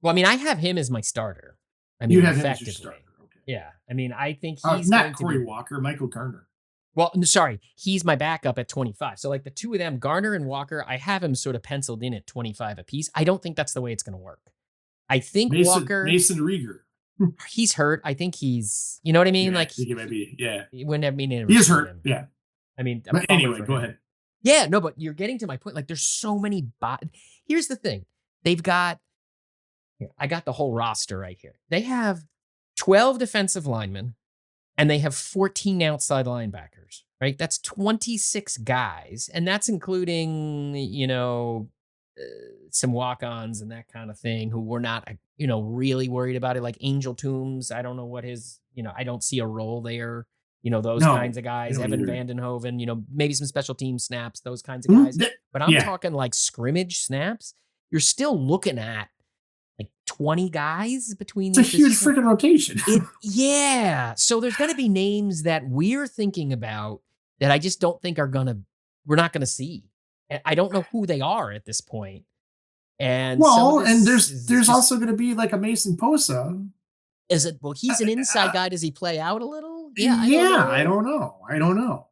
Well, I mean, I have him as my starter. I mean, You have him as effectively. your starter. Okay. Yeah. I mean, I think he's not going to Corey be, Walker, Michael Garner. well, sorry, he's my backup at 25. So like the two of them, Garner and Walker, I have him sort of penciled in at 25 apiece. I don't think that's the way it's going to work. I think Walker, Mason Rieger. he's hurt. I think he's, you know what I mean? Yeah, like I think he might be. Yeah, he wouldn't have been. he is hurt. Yeah. I mean, But anyway, go ahead. Yeah, no, but you're getting to my point. Like, there's so many Here's the thing. They've got, here, I got the whole roster right here. They have 12 defensive linemen and they have 14 outside linebackers, right? That's 26 guys. And that's including, some walk-ons and that kind of thing who we're not, really worried about it. Like Angel Toombs, I don't know what his, I don't see a role there. Those kinds of guys, Evan Vandenhoven, maybe some special team snaps, those kinds of guys. But I'm talking like scrimmage snaps. You're still looking at like 20 guys between these. It's a huge freaking rotation. Yeah. So there's going to be names that we're thinking about that I just don't think we're not going to see. I don't know who they are at this point. And there's also going to be like a Mason Posa. Is it? Well, he's an inside guy. Does he play out a little? Yeah, I don't know.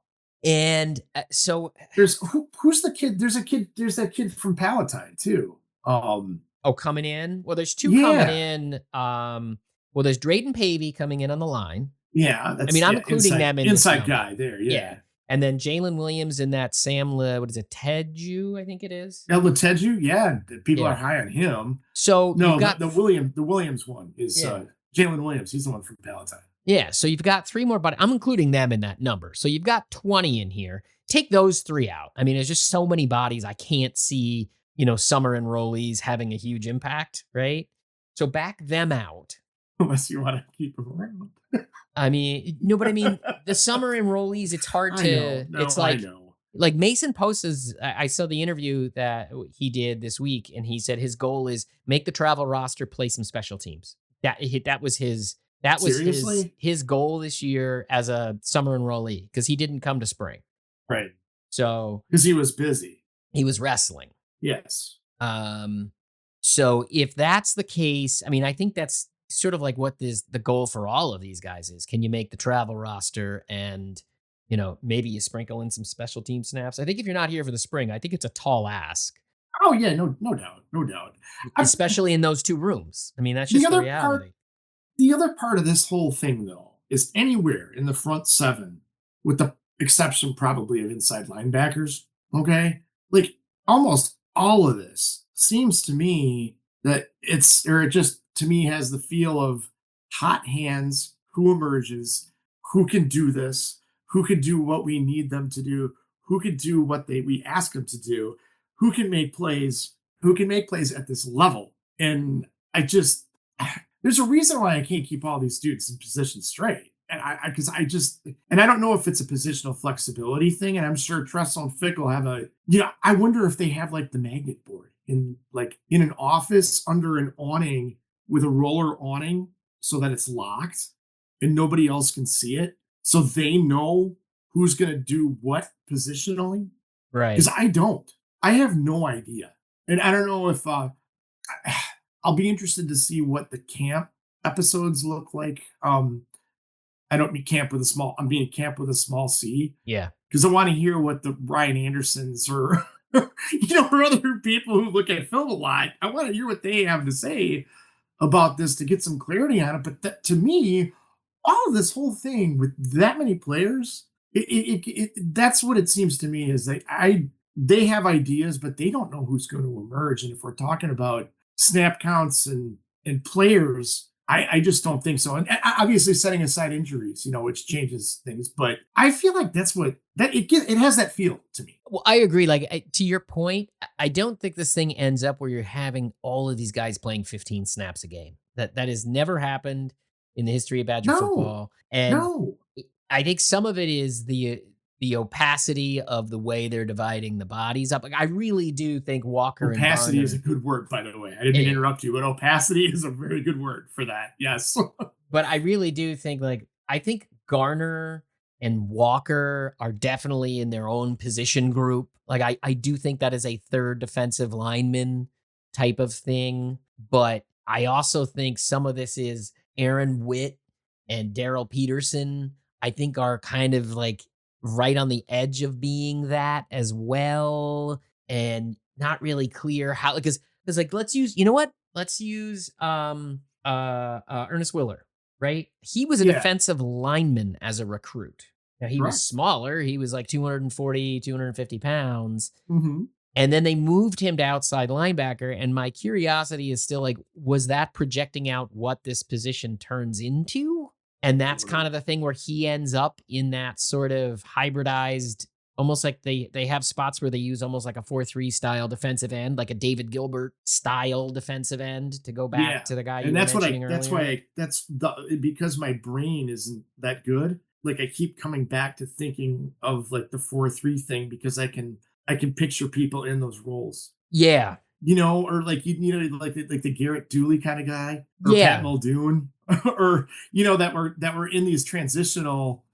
And so there's who's the kid? There's that kid from Palatine too. Coming in. Well, there's two coming in. Well, there's Drayden Pavey coming in on the line. Yeah, I'm including them in inside guy there. Yeah. And then Jalen Williams and that Teju, I think it is. Teju, yeah. People are high on him. So no, the Williams one is Jalen Williams. He's the one from Palatine. Yeah, so you've got 3 more, but I'm including them in that number. So you've got 20 in here. Take those 3 out. I mean, there's just so many bodies. I can't see, summer enrollees having a huge impact, right? So back them out. Unless you want to keep them around. I mean, no, but I mean, the summer enrollees, it's hard to, like Mason Posa's, I saw the interview that he did this week, and he said his goal is make the travel roster, play some special teams. That was his goal this year as a summer enrollee, because he didn't come to spring. Right. So because he was busy. He was wrestling. Yes. So if that's the case, I mean, I think that's sort of like what the goal for all of these guys is. Can you make the travel roster and, maybe you sprinkle in some special team snaps? I think if you're not here for the spring, I think it's a tall ask. Oh yeah, no doubt. Especially in those 2 rooms. I mean, that's just the reality. The other part of this whole thing, though, is anywhere in the front 7, with the exception probably of inside linebackers, okay? Like, almost all of this seems to me that it just, to me, has the feel of hot hands, who emerges, who can do this, who can do what we need them to do, who can do what we ask them to do, who can make plays at this level. And there's a reason why I can't keep all these students in position straight. And I don't know if it's a positional flexibility thing. And I'm sure Tressel and Fick will have I wonder if they have like the magnet board in an office under an awning with a roller awning so that it's locked and nobody else can see it. So they know who's going to do what positionally because Right. I don't. I have no idea, and I don't know if I'll be interested to see what the camp episodes look like. I don't mean camp with a small. I'm being camp with a small C Yeah. because I want to hear what the Ryan Andersons or or other people who look at film a lot. I want to hear what they have to say about this to get some clarity on it. But to me, all of this whole thing with that many players, that's what it seems to me is they have ideas, but they don't know who's going to emerge. And if we're talking about snap counts and players, I just don't think so. And obviously, setting aside injuries, which changes things, but I feel like that's what it has that feel to me. Well, I agree. Like to your point, I don't think this thing ends up where you're having all of these guys playing 15 snaps a game. That has never happened in the history of Badger No, football, and no, I think some of it is the opacity of the way they're dividing the bodies up. Like I really do think Walker and opacity is a Garner. good word, by the way. I didn't mean to eh, interrupt you, but opacity is a very good word for that. Yes. But I really do think like I think Garner and Walker are definitely in their own position group. Like I do think that is a third defensive lineman type of thing. But I also think some of this is Aaron Witt and Daryl Peterson, I think are kind of like right on the edge of being that as well. And not really clear how because like let's use you know what? Let's use Ernest Willer, right? He was a Yeah, defensive lineman as a recruit. Now he was correct. smaller. He was like 240, 250 pounds. Mm-hmm. And then they moved him to outside linebacker. And my curiosity is still like, was that projecting out what this position turns into? And that's kind of the thing where he ends up in that sort of hybridized, almost like they have spots where they use almost like a 4-3 style defensive end, like a David Gilbert style defensive end to go back Yeah, to the guy you and were that's what mentioning that's why earlier. that's the because my brain isn't that good. Like I keep coming back to thinking of like the 4-3 thing because I can picture people in those roles. Yeah. Or like like the Garrett Dooley kind of guy, or Pat Yeah. Muldoon, or that were in these transitional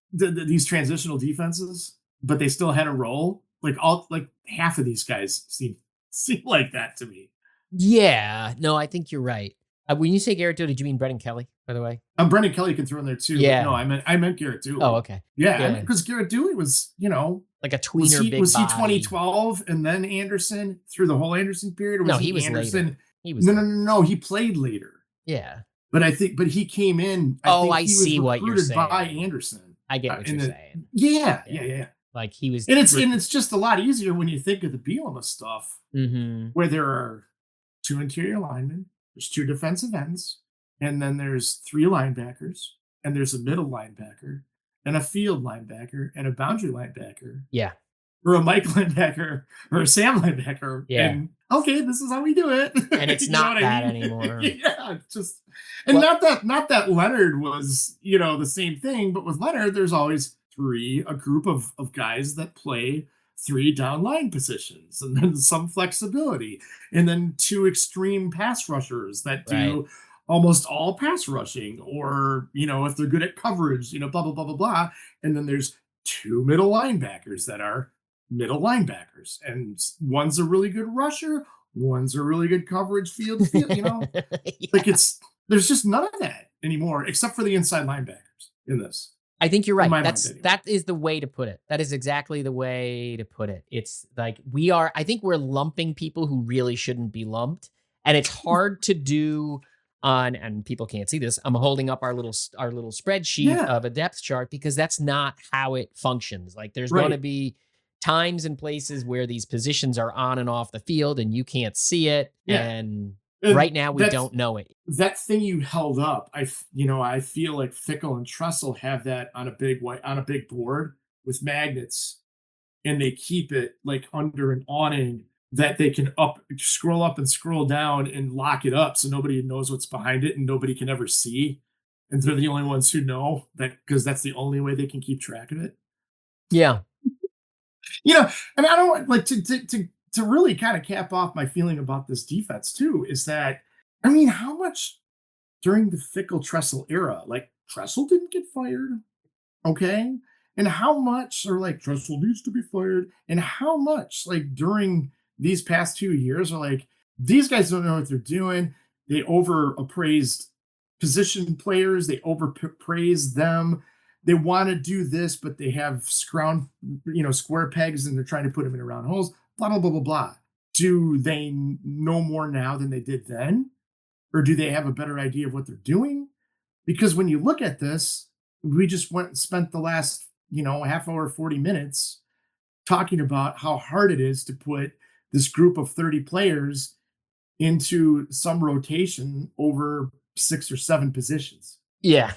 defenses, but they still had a role. Like all like half of these guys seem like that to me. Yeah. No, I think you're right. When you say Garrett Dill, did you mean Brendan Kelly, by the way? Brendan Kelly can throw in there too, but no, Yeah. I meant Garrett Oh, Dooley. okay. Yeah, I mean Yeah. because Garrett Dooley was Like a was tweener he big was he body. 2012 and then Anderson through the whole Anderson period, or No, was he he was later. Anderson? He was No, no, later. no, no. He played later. Yeah. But he came in. I Oh, think I he was see what you're recruited by saying. Anderson. I get what In you're the saying. yeah, yeah, Yeah. yeah. Like he was And it's just a lot easier when you think of the Bielema stuff, Mhm. where there are two interior linemen, there's two defensive ends, and then there's three linebackers, and there's a middle linebacker, and a field linebacker, and a boundary linebacker, Yeah. or a Mike linebacker, or a Sam linebacker, Yeah. and okay, this is how we do it. And it's You know not what I that mean? anymore. Yeah, it's just and Well, not that Leonard was, the same thing, but with Leonard, there's always a group of guys that play three down line positions, and then some flexibility, and then two extreme pass rushers that right. do almost all pass rushing, or if they're good at coverage, blah blah blah blah blah. And then there's two middle linebackers that are middle linebackers, and one's a really good rusher, one's a really good coverage field. Like Yeah. there's just none of that anymore, except for the inside linebackers in this, I think you're in right. my mind anyway. That is the way to put it. That is exactly the way to put it. It's like I think we're lumping people who really shouldn't be lumped. And it's hard to do and people can't see this. I'm holding up our little spreadsheet Yeah, of a depth chart because that's not how it functions. Like there's going to right. be times and places where these positions are on and off the field and you can't see it. Yeah, And and right now we that's don't know it. that thing you held up. I feel like Fickle and Trussell have that on a big board with magnets, and they keep it like under an awning that they can scroll up and scroll down and lock it up so nobody knows what's behind it and nobody can ever see. And they're the only ones who know that because that's the only way they can keep track of it. Yeah. You know, and I don't want like to really kind of cap off my feeling about this defense too, is that I mean, how much during the Fickle Tressel era, like Tressel didn't get fired, okay? And how much are like Tressel needs to be fired, and how much like during these past 2 years are like these guys don't know what they're doing. They over appraised position players. They overpraise them. They want to do this, but they have square pegs, and they're trying to put them in round holes. Blah blah blah blah blah. Do they know more now than they did then, or do they have a better idea of what they're doing? Because when you look at this, we just went and spent the last half hour, 40 minutes talking about how hard it is to put this group of 30 players into some rotation over 6 or 7 positions. Yeah.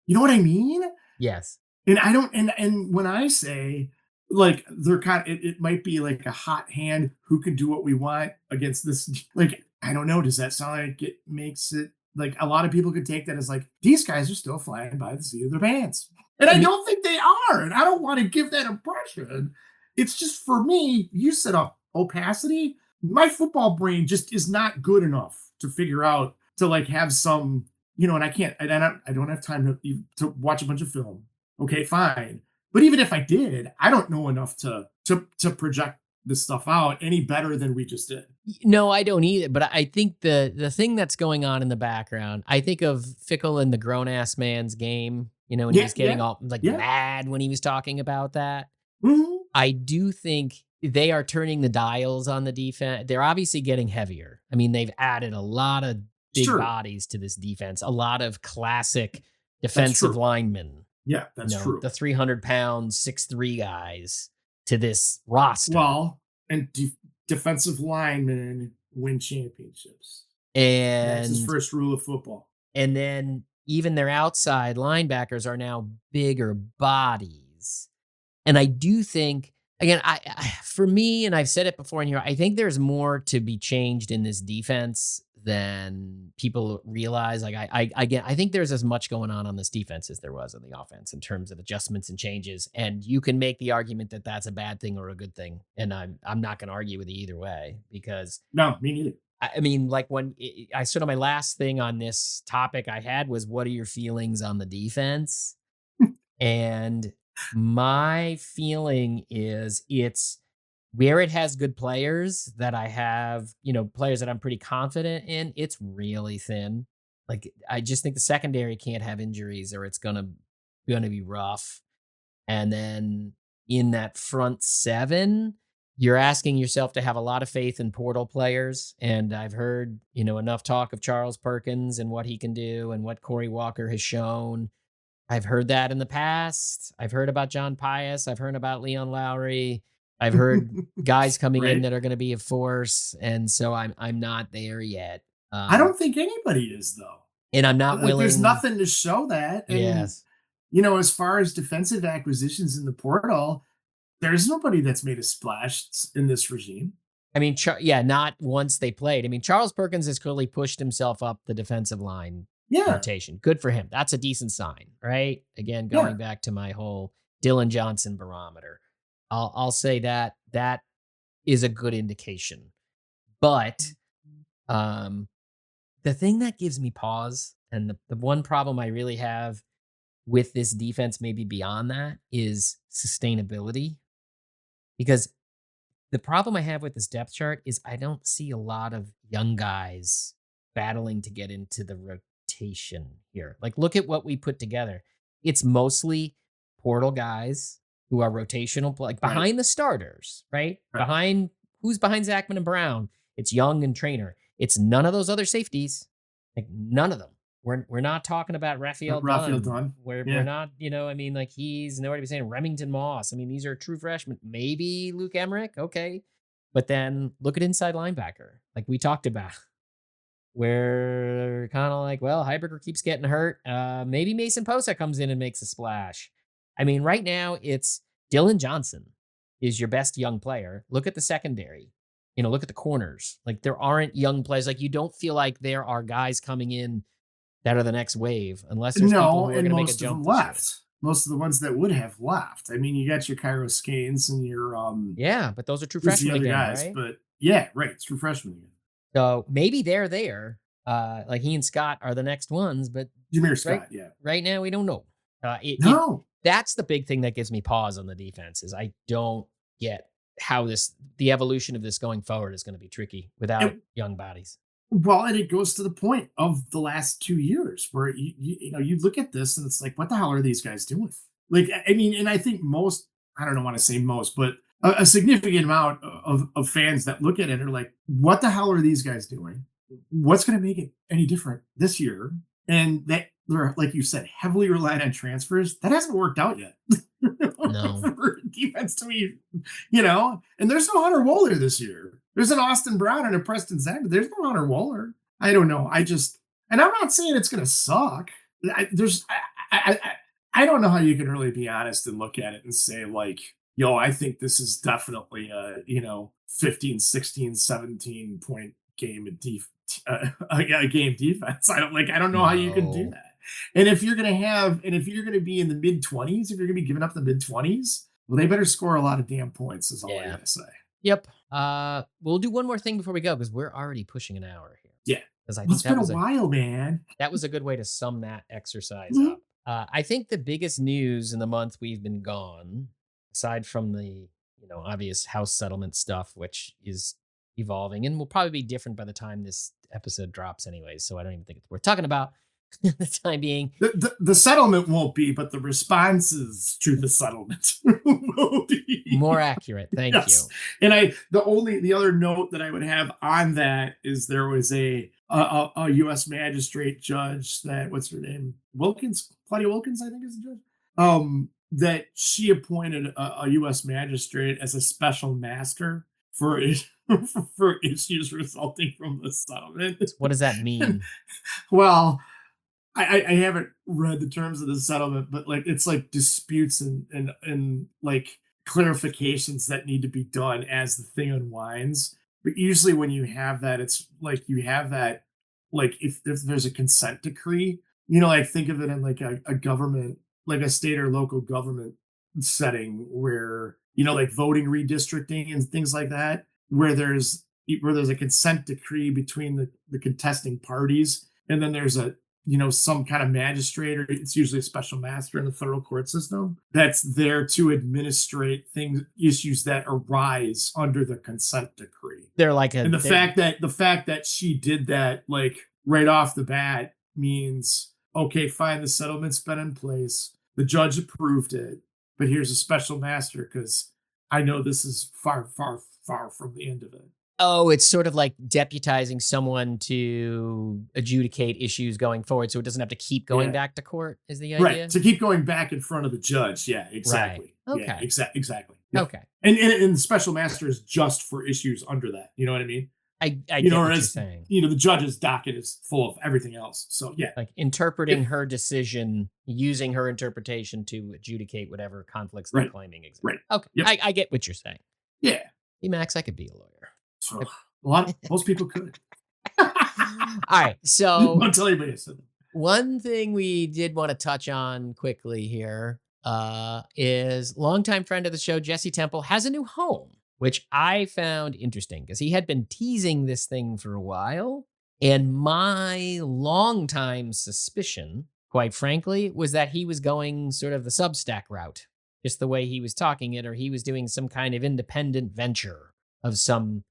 You know what I mean? Yes. And I don't, and when I say like they're it might be like a hot hand who can do what we want against this, like, I don't know. Does that sound like it makes it like a lot of people could take that as like these guys are still flying by the seat of their pants? And I don't think they are. And I don't want to give that impression. It's just for me, you said opacity. My football brain just is not good enough to figure out to like have some, and I don't have time to watch a bunch of film. Okay, fine. But even if I did, I don't know enough to project this stuff out any better than we just did. No, I don't either. But I think the thing that's going on in the background, I think of Fickle in the grown ass man's game, when he was getting all like mad when he was talking about that. Mm-hmm. I do think they are turning the dials on the defense. They're obviously getting heavier. I mean, they've added a lot of big bodies to this defense, a lot of classic defensive linemen. Yeah, that's true. The 300-pound 6'3" guys to this roster. Well, and defensive linemen win championships. And that's his first rule of football. And then even their outside linebackers are now bigger bodies. And I do think, again, for me, and I've said it before in here, I think there's more to be changed in this defense than people realize. Like I think there's as much going on this defense as there was on the offense in terms of adjustments and changes. And you can make the argument that that's a bad thing or a good thing. And I'm not going to argue with you either way, because no, me neither. I mean, like when I sort of my last thing on this topic I had was, what are your feelings on the defense? And my feeling is it's where it has good players that I have, players that I'm pretty confident in, it's really thin. Like, I just think the secondary can't have injuries or it's gonna be rough. And then in that front seven, you're asking yourself to have a lot of faith in portal players. And I've heard, enough talk of Charles Perkins and what he can do and what Corey Walker has shown. I've heard that in the past. I've heard about John Pius. I've heard about Leon Lowry. I've heard guys coming in that are going to be a force, and so I'm not there yet. I don't think anybody is, though, and I'm not willing. There's nothing to show that. And, yes, as far as defensive acquisitions in the portal, there's nobody that's made a splash in this regime. I mean, not once they played. I mean, Charles Perkins has clearly pushed himself up the defensive line rotation. Good for him. That's a decent sign, right? Again, going back to my whole Dylan Johnson barometer. I'll say that is a good indication. But the thing that gives me pause, and the one problem I really have with this defense, maybe beyond that, is sustainability. Because the problem I have with this depth chart is I don't see a lot of young guys battling to get into the rotation here. Like, look at what we put together. It's mostly portal guys who are rotational, like behind the starters, right? Who's behind Zachman and Brown? It's Young and Trainer. It's none of those other safeties. Like, none of them. We're not talking about Raphael Dunn. We're not, I mean, like, he's nobody be saying Remington Moss. I mean, these are true freshmen. Maybe Luke Emmerich, okay. But then look at inside linebacker, like we talked about. We're kind of like, well, Heiberger keeps getting hurt. Maybe Mason Posa comes in and makes a splash. I mean, right now it's Dylan Johnson is your best young player. Look at the secondary. Look at the corners. Like, there aren't young players. Like, you don't feel like there are guys coming in that are the next wave, unless there's people who are going to make a jump. Left. Most of the ones that would have left. I mean, you got your Cairo Skanes and your but those are true freshmen again, guys, right? But yeah, right, it's true freshmen again. So maybe they're there. Like, he and Scott are the next ones, but Jameer Scott, right now we don't know. No. That's the big thing that gives me pause on the defense is I don't get how the evolution of this going forward is going to be tricky without And, young bodies. well, and it goes to the point of the last 2 years where you look at this and it's like, what the hell are these guys doing? Like, I mean, and I think most, I don't want to say most, but a significant amount of fans that look at it are like, what the hell are these guys doing? What's going to make it any different this year? And that they're, like you said, heavily relied on transfers. That hasn't worked out yet No. for defense to be, and there's no Hunter Wohler this year. There's an Austin Brown and a Preston Zach, but there's no Hunter Wohler. I don't know. And I'm not saying it's going to suck. I don't know how you can really be honest and look at it and say, like, yo, I think this is definitely a, 15, 16, 17 point game a game defense. I don't know how you can do No. that. And if you're going to be in the mid 20s, if you're going to be giving up the mid 20s, well, they better score a lot of damn points, is all I Yeah. got to say. Yep. We'll do one more thing before we go because we're already pushing an hour here. Yeah. Because I Well, think it's been a while, man. that was a good way to sum that exercise Mhm. up. I think the biggest news in the month we've been gone, aside from the obvious house settlement stuff, which is evolving and will probably be different by the time this episode drops, anyways. So I don't even think it's worth talking about at the time being. The settlement won't be, but the responses to the settlement will be More accurate. Thank Yes. you. And the other note that I would have on that is there was a U.S. magistrate judge that, what's her name, Claudia Wilkins, I think is the judge, that she appointed a U.S. magistrate as a special master for for issues resulting from the settlement. What does that mean? Well, I haven't read the terms of the settlement, but like it's like disputes and like clarifications that need to be done as the thing unwinds. But usually when you have that, it's like you have that, like if there's a consent decree, like think of it in like a government, like a state or local government setting where, like voting redistricting and things like that, where there's a consent decree between the contesting parties, and then there's some kind of magistrate, or it's usually a special master in the federal court system that's there to administrate issues that arise under the consent decree. They're like And the fact that she did that, like, right off the bat means, okay, fine, the settlement's been in place, the judge approved it, but here's a special master because I know this is far, far, far from the end of it. Oh, it's sort of like deputizing someone to adjudicate issues going forward so it doesn't have to keep going Yeah. back to court, is the idea? Right, to keep going back in front of the judge. Yeah, exactly. Right. Yeah, Okay. exactly. Yeah. Okay. And the special master is just for issues under that. You know what I mean? I get what you're whereas, saying. the judge's docket is full of everything else. So yeah, Like interpreting her decision, using her interpretation to adjudicate whatever conflicts they're Right. claiming exist. Right. Okay. Yep. I get what you're saying. yeah. Hey, Max, I could be a lawyer. So, most people could. All right. So Don't tell anybody I said that. one thing we did want to touch on quickly here is longtime friend of the show, Jesse Temple, has a new home, which I found interesting because he had been teasing this thing for a while. And my longtime suspicion, quite frankly, was that he was going sort of the Substack route, just the way he was talking it, or he was doing some kind of independent venture of some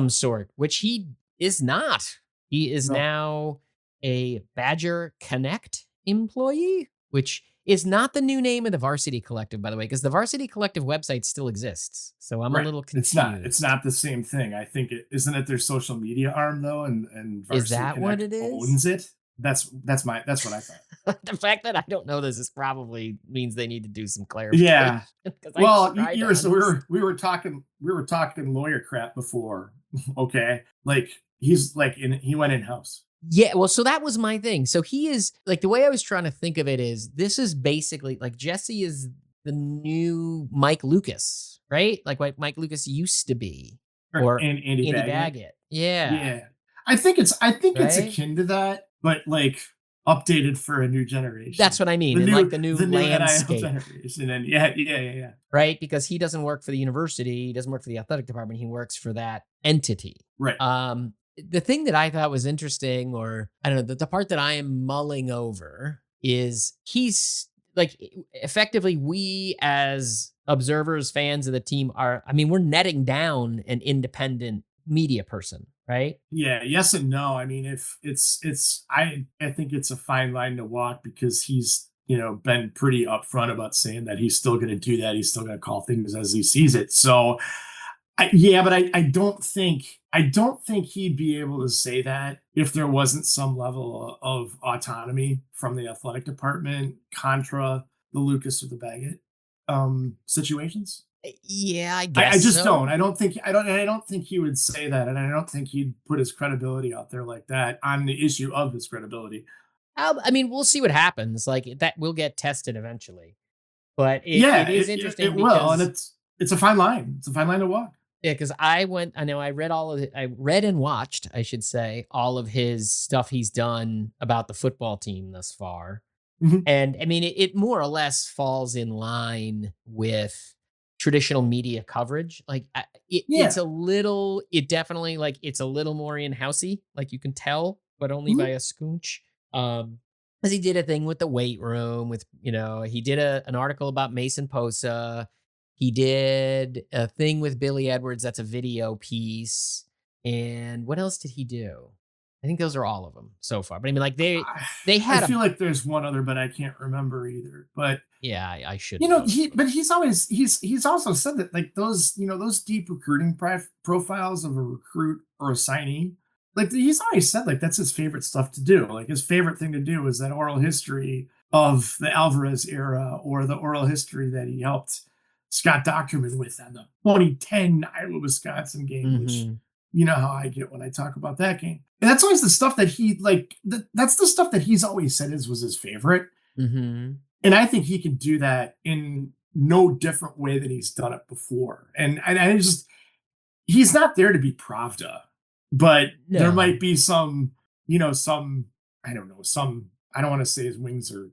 sort, which he is not. He is No. now a Badger Connect employee, which is not the new name of the Varsity Collective, by the way, because the Varsity Collective website still exists. So I'm Right. a little confused. It's not the same thing. I think isn't it their social media arm though, and Is Varsity that what Connect it is? owns it. That's what I thought. The fact that I don't know this is probably means they need to do some clarification. Yeah. 'Cause I Well, tried you to were so understand. we were talking lawyer crap before. Okay, like he's like he went in house. Yeah, well, so that was my thing. So he is like the way I was trying to think of it is this is basically like Jesse is the new Mike Lucas, right? Like what Mike Lucas used to be, or and Andy Baggett. Baggett. Yeah. Yeah, I think it's Right? akin to that, but like updated for a new generation. That's what I mean. And like the new NIL landscape, generation, and yeah. right? Because he doesn't work for the university, he doesn't work for the athletic department, he works for that entity. Right. The thing that I thought was interesting, or I don't know, the part that I am mulling over is he's like effectively we as observers, fans of the team are, I mean, we're netting down an independent media person, right? Yeah, yes and no. I mean, if I think it's a fine line to walk because he's, been pretty upfront about saying that he's still going to do that. He's still going to call things as he sees it. So, yeah, but I don't think he'd be able to say that if there wasn't some level of autonomy from the athletic department contra the Lucas or the Baggett situations. Yeah, I I guess just don't. so. I don't think he would say that, and I don't think he'd put his credibility out there like that on the issue of his credibility. I mean, we'll see what happens. Like that will get tested eventually. But it Yeah, is it interesting will, and because it's a fine line. It's a fine line to walk. yeah, because I know I read all of it. I read and watched, I should say, all of his stuff he's done about the football team thus far. Mhm. And I mean, it more or less falls in line with traditional media coverage. Like it's Yeah. a little, it definitely like it's a little more in-housey, like you can tell, but only by Mhm. a scooch. Um, because he did a thing with the weight room, with he did an article about Mason Posa. He did a thing with Billy Edwards. That's a video piece. And what else did he do? I think those are all of them so far. But I mean, like I they I had a feel like there's one other, but I can't remember either. But yeah, I should know. he's also said that like those deep recruiting profiles of a recruit or a signee, like he's always said like that's his favorite stuff to do. Like his favorite thing to do is that oral history of the Alvarez era or the oral history that he helped Scott Docterman with on the 2010 Iowa Wisconsin game, which Mhm. you know how I get when I talk about that game. And that's always the stuff that he like. That's the stuff that he's always said was his favorite. Mhm. And I think he can do that in no different way than he's done it before. And I just he's not there to be Pravda, but there No. might be some I don't know, some I don't want to say his wings are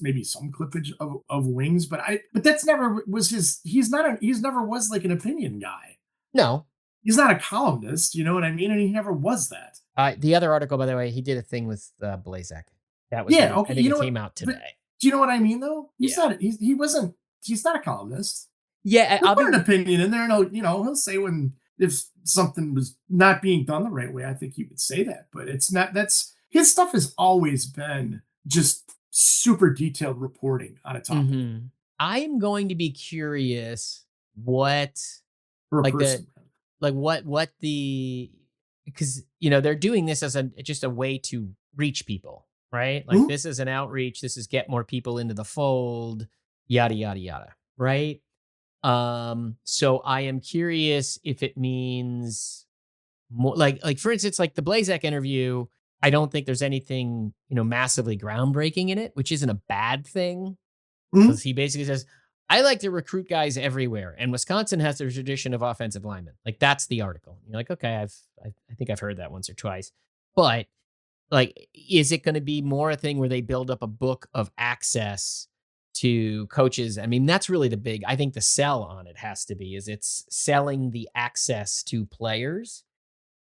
maybe some clippage of wings, but that's never was his. He's never was like an opinion guy. No. He's not a columnist, you know what I mean? And he never was that. The other article, by the way, he did a thing with Blazek. That was Yeah, really, okay, I think you it know what? came out But today. do you know what I mean though? He's Yeah. not he wasn't he's not a columnist. Yeah, He'll I'll put be an opinion in there and he'll say when if something was not being done the right way, I think he would say that. But it's not that's his stuff has always been just super detailed reporting on a topic mhm. I'm going to be curious what for a like the person. what the because they're doing this as a just a way to reach people, right? Like Mhm. this is an outreach, this is get more people into the fold, yada yada yada, right? So I am curious if it means more like for instance, like the Blazek interview, I don't think there's anything, massively groundbreaking in it, which isn't a bad thing. Mhm. Because he basically says, I like to recruit guys everywhere, and Wisconsin has a tradition of offensive linemen. Like that's the article. You're like, okay, I think I've heard that once or twice. But like, is it going to be more a thing where they build up a book of access to coaches? I mean, that's really the big, I think the sell on it has to be is it's selling the access to players.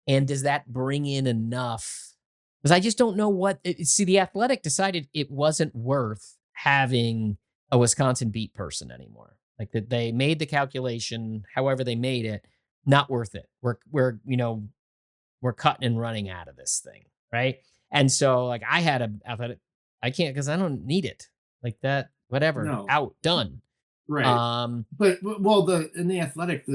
And does that bring in enough? Because I just don't know see, the Athletic decided it wasn't worth having a Wisconsin beat person anymore. Like that they made the calculation, however they made it, not worth it. We're cutting and running out of this thing, right? And so like I thought I can't because I don't need it. Like that, whatever, No. out, done. Right. Um, But well the athletic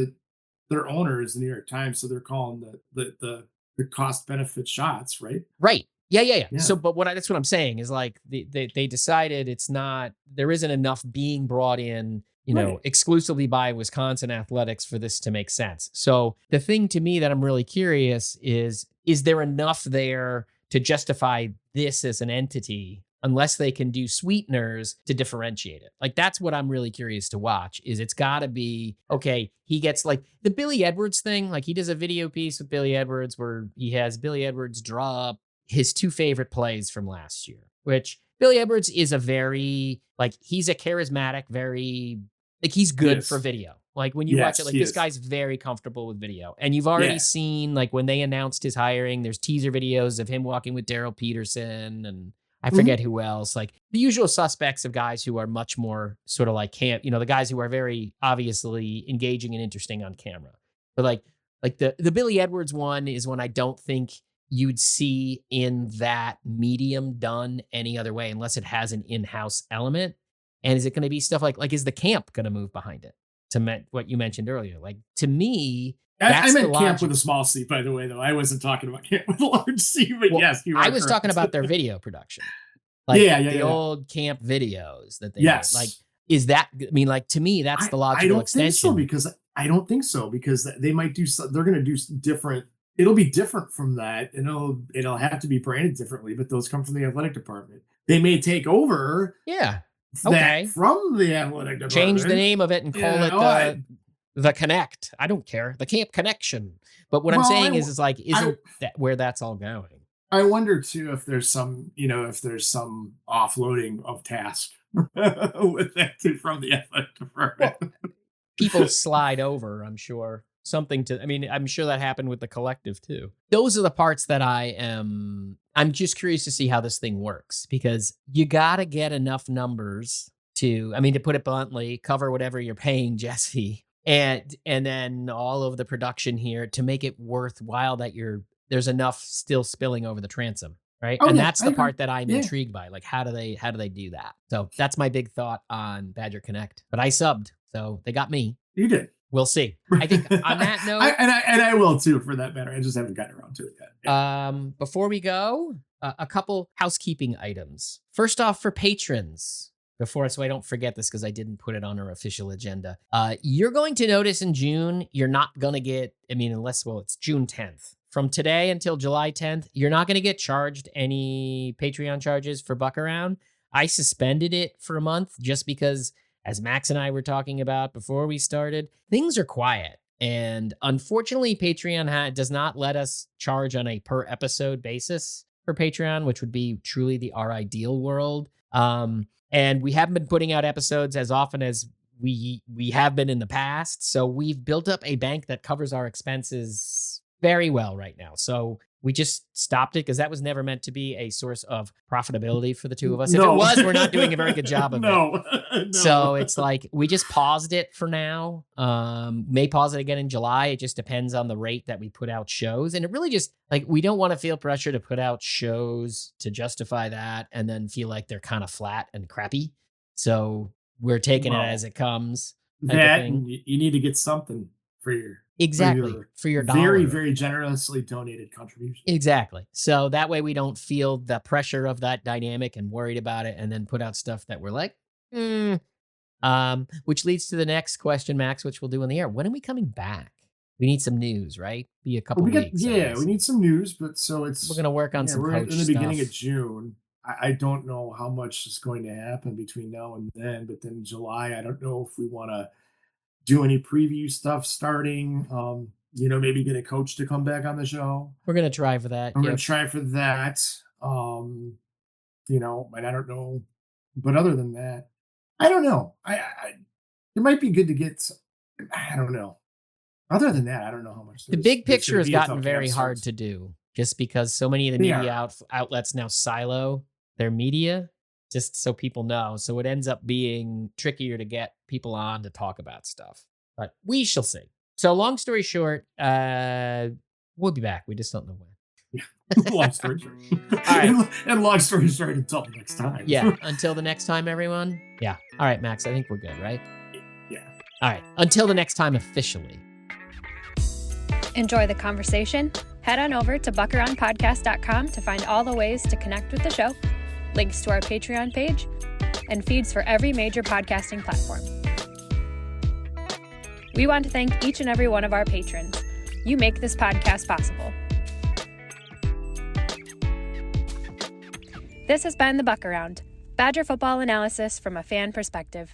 their owner is the New York Times, so they're calling the cost benefit shots, right? right. Yeah, yeah, yeah. Yeah. So, but that's what I'm saying is like they decided it's not there isn't enough being brought in, Right. exclusively by Wisconsin athletics for this to make sense. So the thing to me that I'm really curious is there enough there to justify this as an entity unless they can do sweeteners to differentiate it. Like that's what I'm really curious to watch is it's got to be okay, he gets like the Billy Edwards thing, like he does a video piece with Billy Edwards where he has Billy Edwards draw up his two favorite plays from last year, which Billy Edwards is a very, like, he's a charismatic, very, like, he's good for Yes. video. Like, when you watch it, Yes, like, he this is. guy's very comfortable with video. And you've already Yeah. seen, like, when they announced his hiring, there's teaser videos of him walking with Daryl Peterson and I Mhm. forget who else. Like, the usual suspects of guys who are much more sort of like camp, the guys who are very obviously engaging and interesting on camera. But like the Billy Edwards one is one I don't think you'd see in that medium done any other way unless it has an in-house element. And is it going to be stuff like is the camp going to move behind it? To what you mentioned earlier, like to me, I that's the meant camp logic. with a small C, by the way, though. I wasn't talking about camp with a large C, but Well, yes, you are I was correct. talking about their video production. Like the yeah. old camp videos that they Yes. made. Like, is that, I mean, like to me, that's the logical I don't extension. I don't think so because they might do, they're going to do different. It'll be different from that. And it'll have to be branded differently, but those come from the athletic department. They may take over Yeah. that Okay. from the athletic department. Change the name of it and call it the Connect. I don't care. The Camp Connection. But what I'm saying is isn't that where that's all going? I wonder too if there's some offloading of task with that too from the athletic department. Well, people slide over, I'm sure. I'm sure that happened with the collective too. Those are the parts that I'm just curious to see how this thing works because you got to get enough numbers to put it bluntly, cover whatever you're paying Jesse and then all of the production here to make it worthwhile that there's enough still spilling over the transom, right? And that's the part that I'm intrigued by. Like, how do they do that? So that's my big thought on Badger Connect. But I subbed, so they got me. You did. We'll see. I think on that note, I will too, for that matter. I just haven't gotten around to it yet. Yeah. Before we go, a couple housekeeping items. First off, for patrons. So I don't forget this because I didn't put it on our official agenda. You're going to notice in June, you're not going to get, it's June 10th. From today until July 10th, you're not going to get charged any Patreon charges for Buck Around. I suspended it for a month just because, as Max and I were talking about before we started, things are quiet. And unfortunately, Patreon does not let us charge on a per episode basis for Patreon, which would be truly our ideal world. And we haven't been putting out episodes as often as we have been in the past. So we've built up a bank that covers our expenses very well right now. So we just stopped it because that was never meant to be a source of profitability for the two of us. If it was, we're not doing a very good job of it. No. So it's like we just paused it for now. May pause it again in July. It just depends on the rate that we put out shows. And it really just we don't want to feel pressure to put out shows to justify that and then feel like they're kind of flat and crappy. So we're taking it as it comes. That you need to get something for your for your dollar. Very, very generously donated contribution. Exactly. So that way we don't feel the pressure of that dynamic and worried about it and then put out stuff that we're like, which leads to the next question, Max, which we'll do in the air. When are we coming back? We need some news, right? Be a couple weeks. We need some news, but we're going to work on some we're coach in the beginning stuff. of June. I don't know how much is going to happen between now and then, but then July, I don't know if we want to do any preview stuff starting, maybe get a coach to come back on the show. We're going to try for that. We're going to try for that. And I don't know, but other than that, I don't know. It might be good to get, I don't know. Other than that, I don't know how much. The big picture has gotten very hard to do just because so many of the media outlets now silo their media. Just so people know. So it ends up being trickier to get people on to talk about stuff. But we shall see. So long story short, we'll be back. We just don't know when. Yeah. Long story short. All right. And long story short until next time. Yeah. Until the next time, everyone. Yeah. All right, Max. I think we're good, right? Yeah. All right. Until the next time officially. Enjoy the conversation? Head on over to buckaroundpodcast.com to find all the ways to connect with the show, links to our Patreon page, and feeds for every major podcasting platform. We want to thank each and every one of our patrons. You make this podcast possible. This has been The Buck Around, Badger football analysis from a fan perspective.